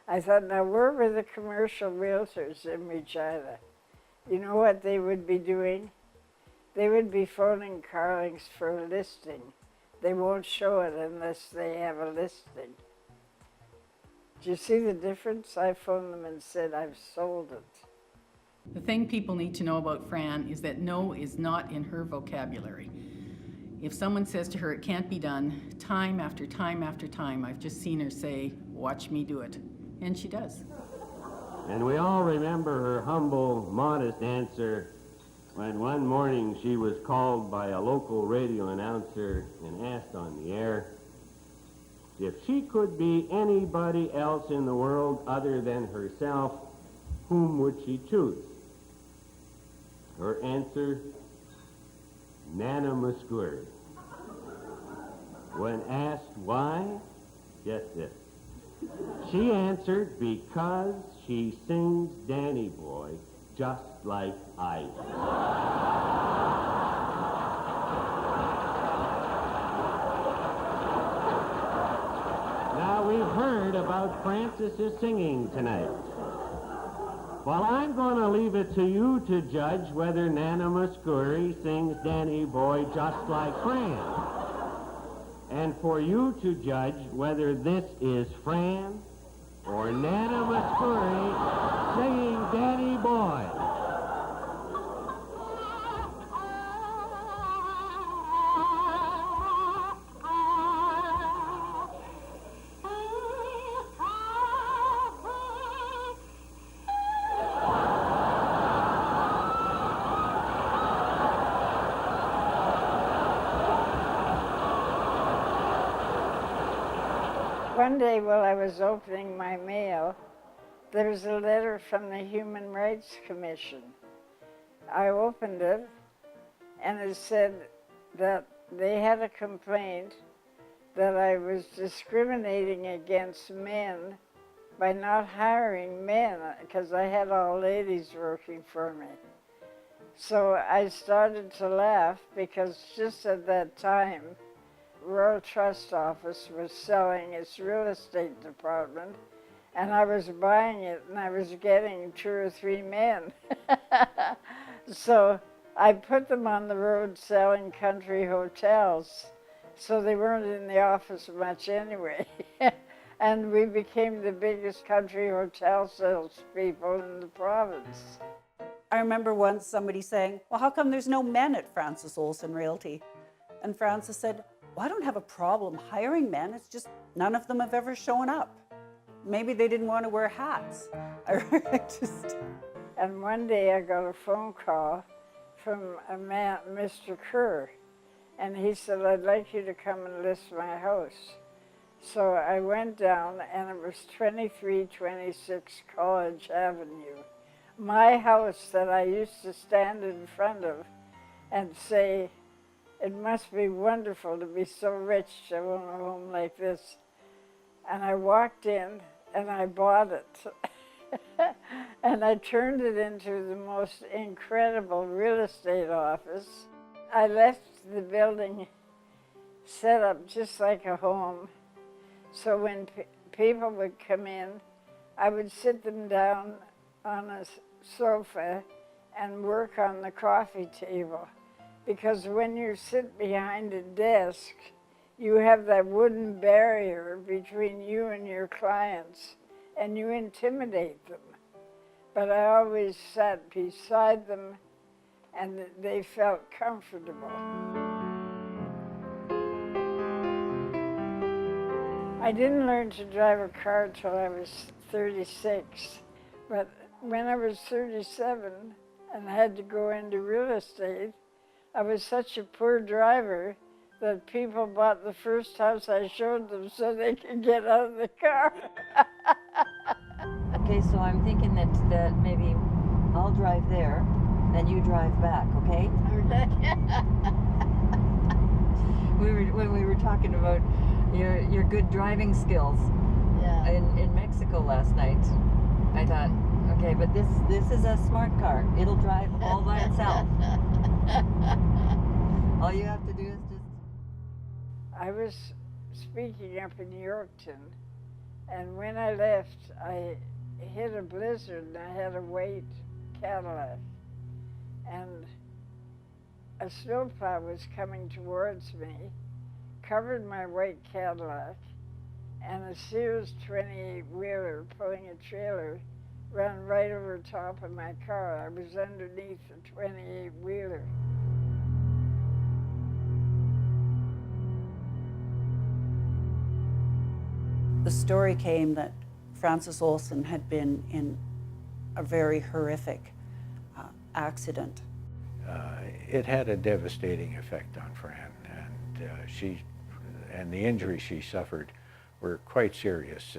I thought, now where were the commercial realtors in Regina? You know what they would be doing? They would be phoning Carlings for a listing. They won't show it unless they have a listing. Do you see the difference? I phoned them and said, I've sold it. The thing people need to know about Fran is that no is not in her vocabulary. If someone says to her it can't be done, time after time after time, I've just seen her say, watch me do it. And she does. And we all remember her humble, modest answer when one morning she was called by a local radio announcer and asked on the air if she could be anybody else in the world other than herself, whom would she choose? Her answer, Nana Muscuri. When asked why, get this. She answered, because she sings Danny Boy just like I do. Now, we've heard about Frances's singing tonight. Well, I'm going to leave it to you to judge whether Nana Muscuri sings Danny Boy just like Fran. And for you to judge whether this is Fran or Nana Muscuri singing Danny Boy. One day while I was opening my mail, there was a letter from the Human Rights Commission. I opened it, and it said that they had a complaint that I was discriminating against men by not hiring men, because I had all ladies working for me. So I started to laugh, because just at that time, Royal Trust Office was selling its real estate department, and I was buying it, and I was getting 2 or 3 men. So I put them on the road selling country hotels, so they weren't in the office much anyway. And we became the biggest country hotel salespeople in the province. I remember once somebody saying, well, how come there's no men at Francis Olson Realty? And Francis said, well, I don't have a problem hiring men, it's just none of them have ever shown up. Maybe they didn't want to wear hats. And one day I got a phone call from a man, Mr. Kerr, and he said, I'd like you to come and list my house. So I went down, and it was 2326 College Avenue. My house that I used to stand in front of and say, it must be wonderful to be so rich to own a home like this. And I walked in, and I bought it. And I turned it into the most incredible real estate office. I left the building set up just like a home. So when people would come in, I would sit them down on a sofa and work on the coffee table. Because when you sit behind a desk, you have that wooden barrier between you and your clients, and you intimidate them. But I always sat beside them, and they felt comfortable. I didn't learn to drive a car till I was 36, but when I was 37 and had to go into real estate, I was such a poor driver that people bought the first house I showed them so they could get out of the car. Okay, so I'm thinking that maybe I'll drive there, and you drive back, okay? When we were talking about your good driving skills in Mexico last night, I thought, okay, but this is a smart car. It'll drive all by itself. All you have to do is just... I was speaking up in Yorkton, and when I left, I hit a blizzard, and I had a white Cadillac, and a snowplow was coming towards me, covered my white Cadillac, and a Sears 28-wheeler pulling a trailer ran right over top of my car. I was underneath the 28-wheeler. The story came that Francis Olson had been in a very horrific accident. It had a devastating effect on Fran, and the injuries she suffered were quite serious.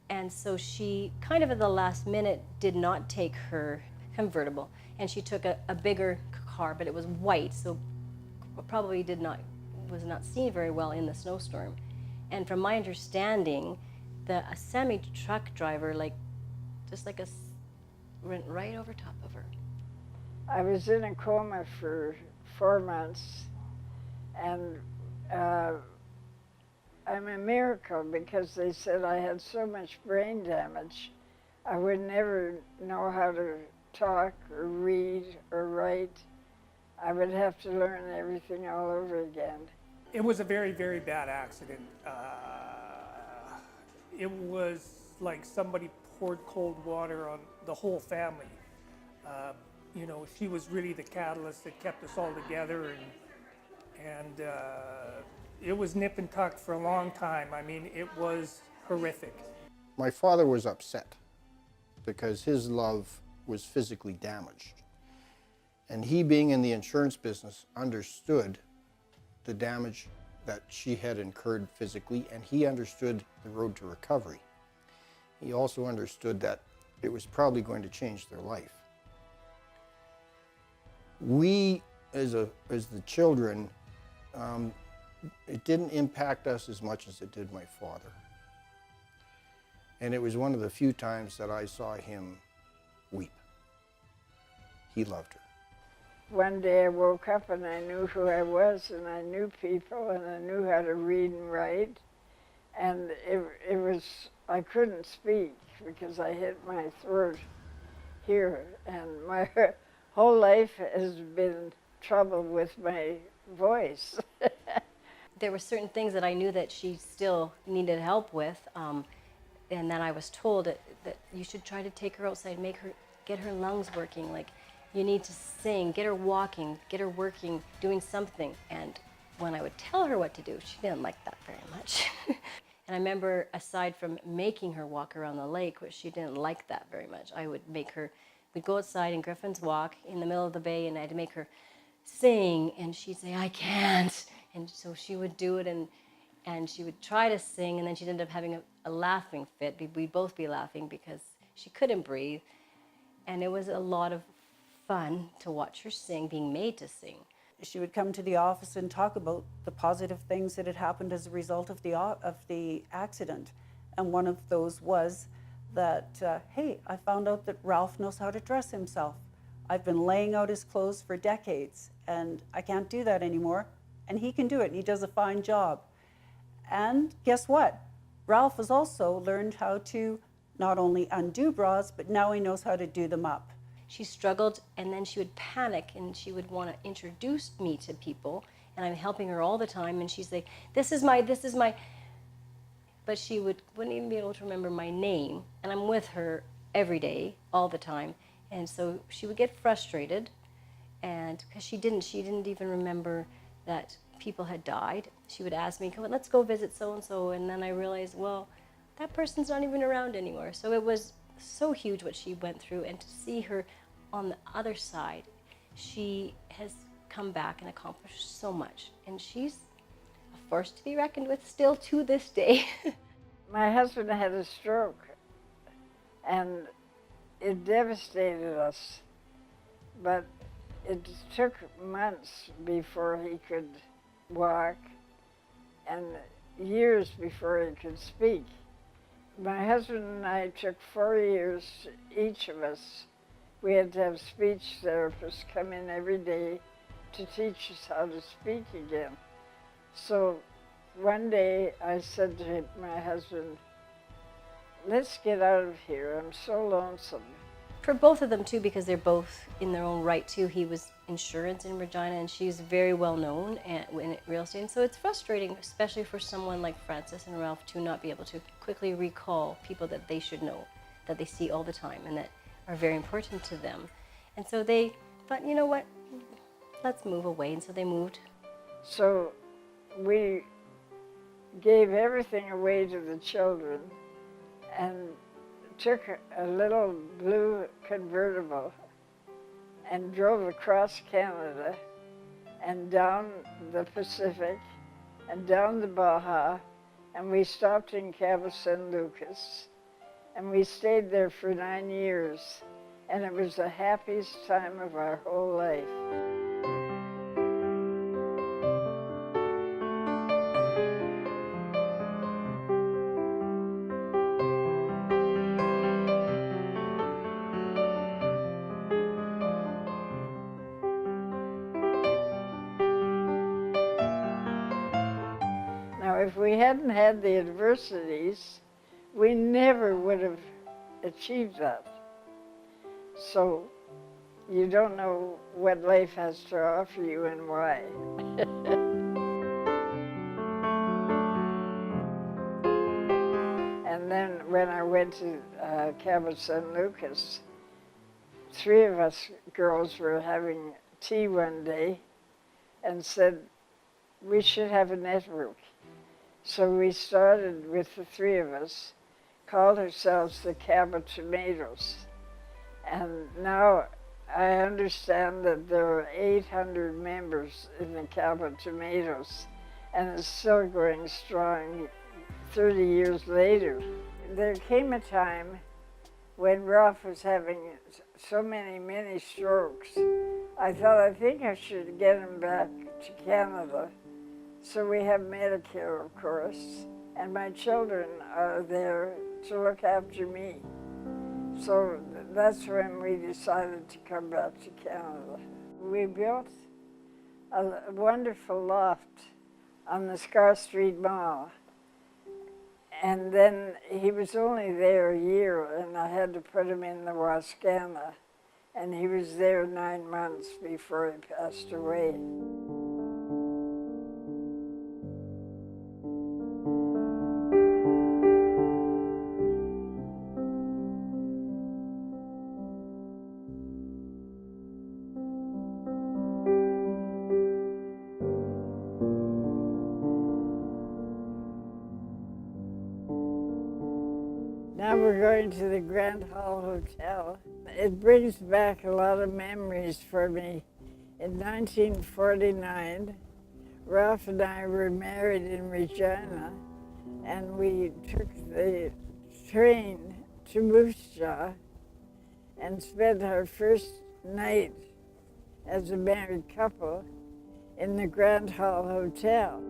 And so she, kind of at the last minute, did not take her convertible, and she took a bigger car, but it was white, so probably was not seen very well in the snowstorm. And from my understanding, a semi-truck driver, went right over top of her. I was in a coma for 4 months, and I'm a miracle because they said I had so much brain damage, I would never know how to talk or read or write. I would have to learn everything all over again. It was a very, very bad accident. It was like somebody poured cold water on the whole family. You know, she was really the catalyst that kept us all together, and it was nip and tuck for a long time. I mean, it was horrific. My father was upset because his love was physically damaged. And he, being in the insurance business, understood the damage that she had incurred physically, and he understood the road to recovery. He also understood that it was probably going to change their life. We, as the children, it didn't impact us as much as it did my father. And it was one of the few times that I saw him weep. He loved her. One day I woke up and I knew who I was, and I knew people, and I knew how to read and write. And it was, I couldn't speak because I hit my throat here. And my whole life has been trouble with my voice. There were certain things that I knew that she still needed help with. And then I was told that you should try to take her outside, get her lungs working. Like, you need to sing, get her walking, get her working, doing something. And when I would tell her what to do, she didn't like that very much. And I remember, aside from making her walk around the lake, which she didn't like that very much, I would make her, we'd go outside in Griffin's Walk in the middle of the bay, and I'd make her sing, and she'd say, I can't. And so she would do it, and she would try to sing, and then she'd end up having a laughing fit. We'd both be laughing because she couldn't breathe. And it was a lot of fun to watch her sing, being made to sing. She would come to the office and talk about the positive things that had happened as a result of the accident. And one of those was that, hey, I found out that Ralph knows how to dress himself. I've been laying out his clothes for decades, and I can't do that anymore. And he can do it, and he does a fine job. And guess what? Ralph has also learned how to not only undo bras, but now he knows how to do them up. She struggled, and then she would panic, and she would want to introduce me to people, and I'm helping her all the time, and she's like, this is my, but she wouldn't even be able to remember my name, and I'm with her every day, all the time, and so she would get frustrated, and because she didn't even remember that people had died. She would ask me, come on, let's go visit so-and-so, and then I realized, well, that person's not even around anymore. So it was so huge what she went through, and to see her on the other side, she has come back and accomplished so much, and she's a force to be reckoned with still to this day. My husband had a stroke, and it devastated us, but it took months before he could walk and years before he could speak. My husband and I took 4 years, each of us. We had to have speech therapists come in every day to teach us how to speak again. So one day I said to my husband, let's get out of here. I'm so lonesome. For both of them too, because they're both in their own right too. He was insurance in Regina, and she's very well known in real estate. And so it's frustrating, especially for someone like Francis and Ralph, to not be able to quickly recall people that they should know, that they see all the time, and that are very important to them. And so they thought, you know what, let's move away. And so they moved. So we gave everything away to the children and took a little blue convertible and drove across Canada and down the Pacific and down the Baja, and we stopped in Cabo San Lucas, and we stayed there for 9 years, and it was the happiest time of our whole life. Now, if we hadn't had the adversities, we never would have achieved that. So you don't know what life has to offer you and why. And then when I went to Cabo San Lucas, 3 of us girls were having tea one day and said, we should have a network. So we started with the 3 of us, called ourselves the Cabo Tomatoes. And now I understand that there are 800 members in the Cabo Tomatoes. and it's still going strong 30 years later. There came a time when Ralph was having so many strokes. I thought, I think I should get him back to Canada. So we have Medicare, of course, and my children are there to look after me. So that's when we decided to come back to Canada. We built a wonderful loft on the Scar Street Mall. And then he was only there a year, and I had to put him in the Wascana. And he was there 9 months before he passed away. Now we're going to the Grand Hall Hotel. It brings back a lot of memories for me. In 1949, Ralph and I were married in Regina, and we took the train to Moose Jaw and spent our first night as a married couple in the Grand Hall Hotel.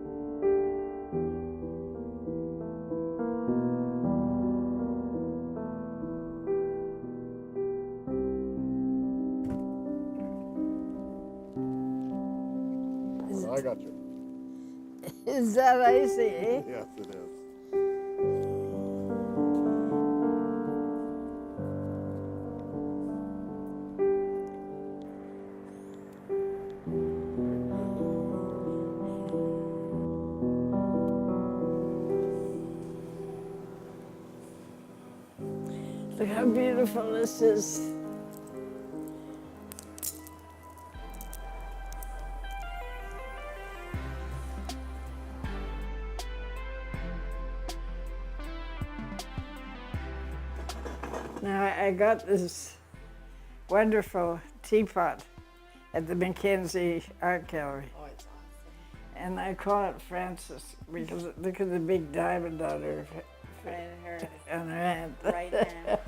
I got you. Is that icy, eh? Yes, it is. Look how beautiful this is. Now, I got this wonderful teapot at the Mackenzie Art Gallery. Oh, it's awesome. And I call it Frances because look at the big diamond on her, on her hand. Right hand.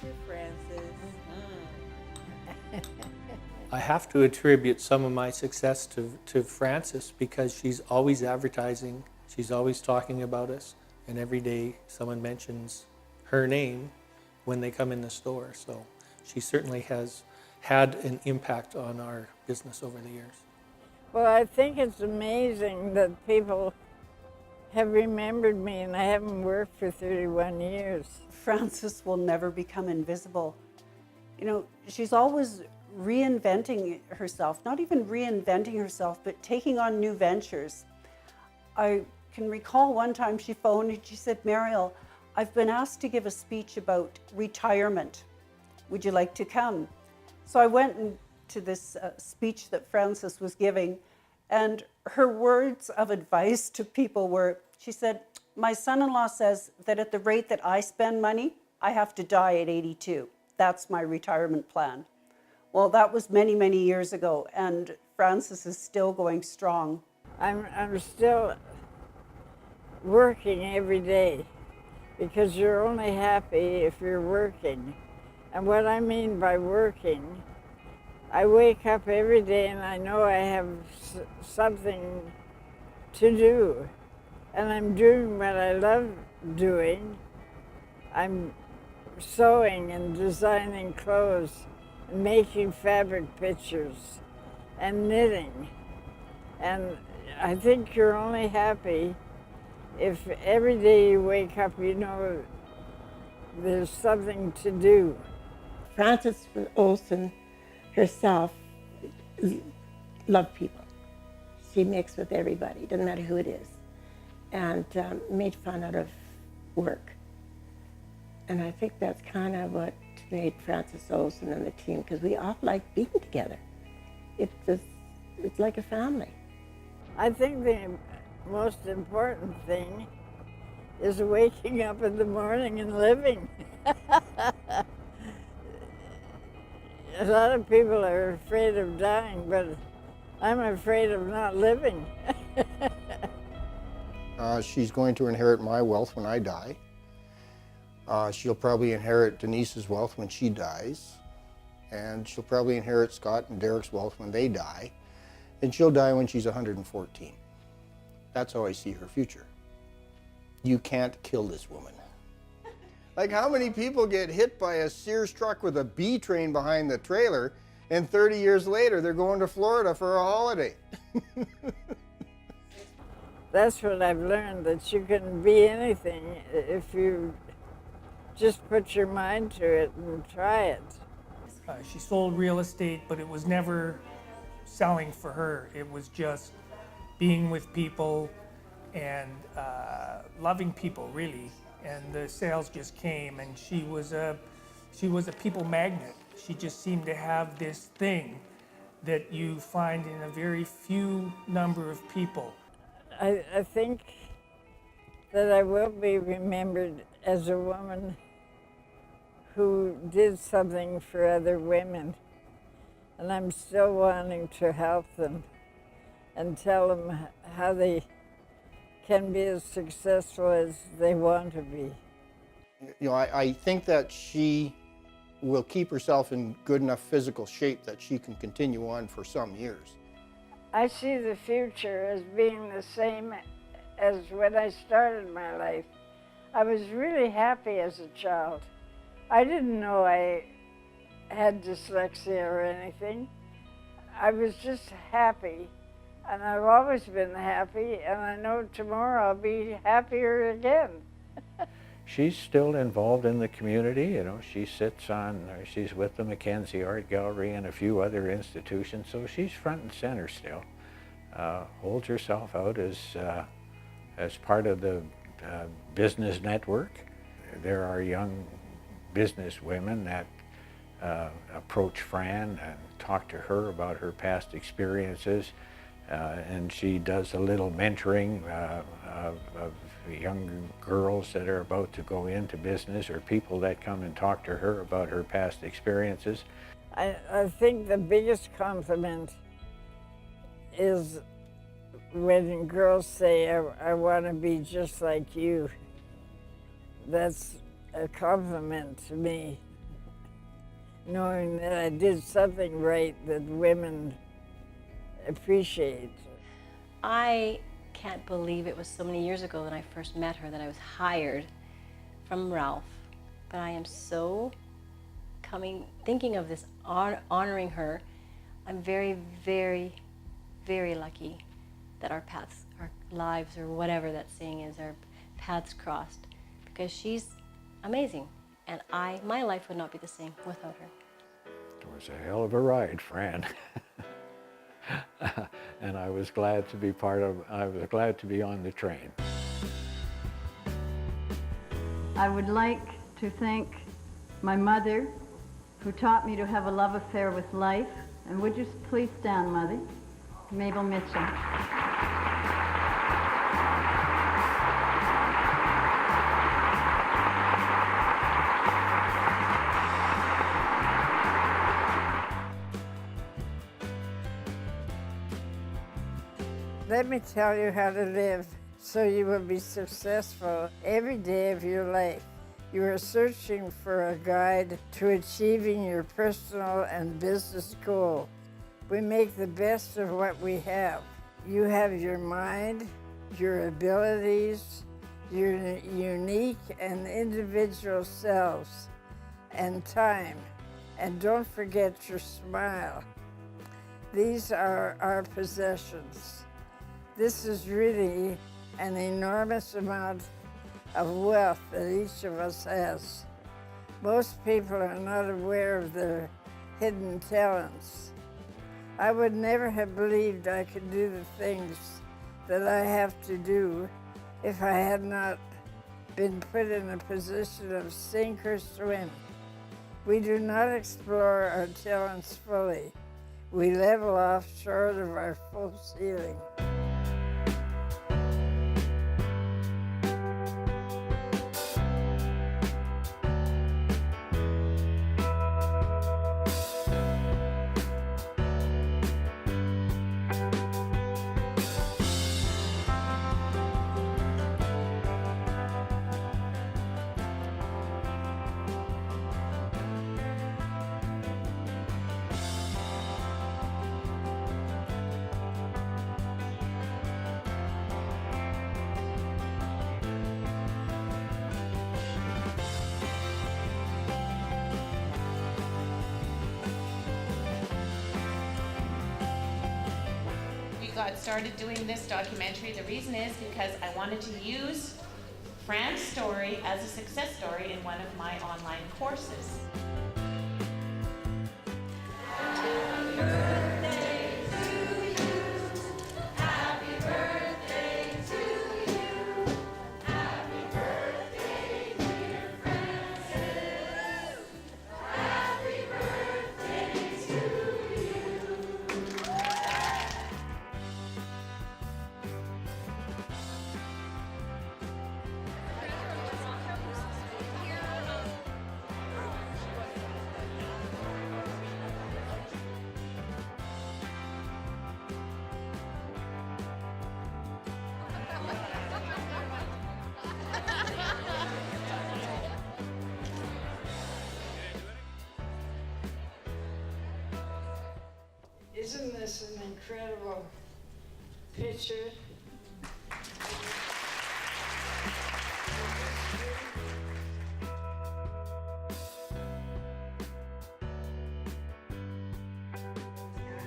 To Frances. I have to attribute some of my success to Frances because she's always advertising, she's always talking about us, and every day someone mentions her name when they come in the store. So she certainly has had an impact on our business over the years. Well, I think it's amazing that people have remembered me, and I haven't worked for 31 years. Frances will never become invisible. You know, she's always reinventing herself, not even reinventing herself, but taking on new ventures. I can recall one time she phoned and she said, "Mariel, I've been asked to give a speech about retirement. Would you like to come?" So I went to this speech that Frances was giving, and her words of advice to people were, she said, "My son-in-law says that at the rate that I spend money, I have to die at 82. That's my retirement plan." Well, that was many years ago, and Frances is still going strong. I'm still working every day, because you're only happy if you're working. And what I mean by working, I wake up every day and I know I have something to do. And I'm doing what I love doing. I'm sewing and designing clothes, and making fabric pictures, and knitting. And I think you're only happy if every day you wake up, you know there's something to do. Frances Olson herself loved people. She mixed with everybody, doesn't matter who it is, and made fun out of work. And I think that's kind of what made Frances Olson and the team, because we all like being together. It's like a family. I think the most important thing is waking up in the morning and living. A lot of people are afraid of dying, but I'm afraid of not living. She's going to inherit my wealth when I die. She'll probably inherit Denise's wealth when she dies. And she'll probably inherit Scott and Derek's wealth when they die. And she'll die when she's 114. That's how I see her future. You can't kill this woman. Like, how many people get hit by a Sears truck with a B train behind the trailer, and 30 years later they're going to Florida for a holiday? That's what I've learned, that you can be anything if you just put your mind to it and try it. She sold real estate, but it was never selling for her. It was just being with people and loving people, really. And the sales just came, and she was a people magnet. She just seemed to have this thing that you find in a very few number of people. I think that I will be remembered as a woman who did something for other women. And I'm still wanting to help them and tell them how they can be as successful as they want to be. You know, I think that she will keep herself in good enough physical shape that she can continue on for some years. I see the future as being the same as when I started my life. I was really happy as a child. I didn't know I had dyslexia or anything. I was just happy, and I've always been happy, and I know tomorrow I'll be happier again. She's still involved in the community. You know, she's with the Mackenzie Art Gallery and a few other institutions, so she's front and center still. Holds herself out as part of the business network. There are young business women that approach Fran and talk to her about her past experiences, and she does a little mentoring of young girls that are about to go into business, or people that come and talk to her about her past experiences. I think the biggest compliment is when girls say, I want to be just like you. That's a compliment to me, knowing that I did something right that women appreciate. I can't believe it was so many years ago that I first met her, that I was hired from Ralph. But I am so thinking of this, honoring her. I'm very, very, very lucky that our paths, our lives, or whatever that saying is, our paths crossed, because she's amazing. And my life would not be the same without her. It was a hell of a ride, Fran. And I was glad to be glad to be on the train. I would like to thank my mother, who taught me to have a love affair with life. And would you please stand, Mother? Mabel Mitchell. Let me tell you how to live so you will be successful every day of your life. You are searching for a guide to achieving your personal and business goal. We make the best of what we have. You have your mind, your abilities, your unique and individual selves, and time. And don't forget your smile. These are our possessions. This is really an enormous amount of wealth that each of us has. Most people are not aware of their hidden talents. I would never have believed I could do the things that I have to do if I had not been put in a position of sink or swim. We do not explore our talents fully. We level off short of our full ceiling. got started doing this documentary, the reason is because I wanted to use Fran's story as a success story in one of my online courses. Isn't this an incredible picture?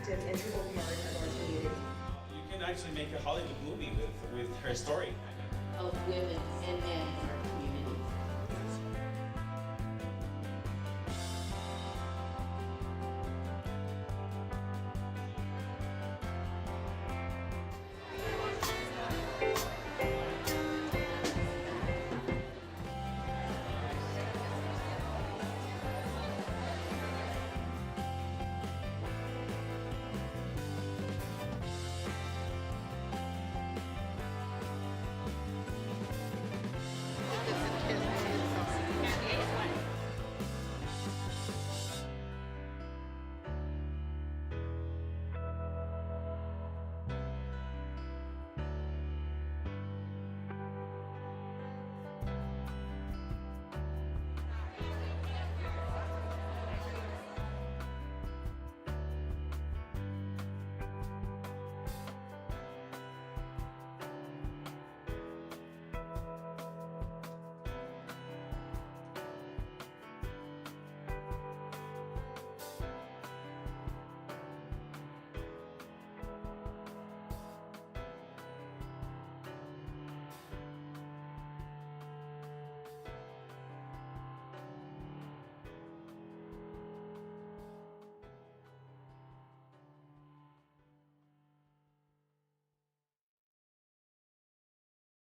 Integral part of our community. You can actually make a Hollywood movie with her story. Of women and men in our community.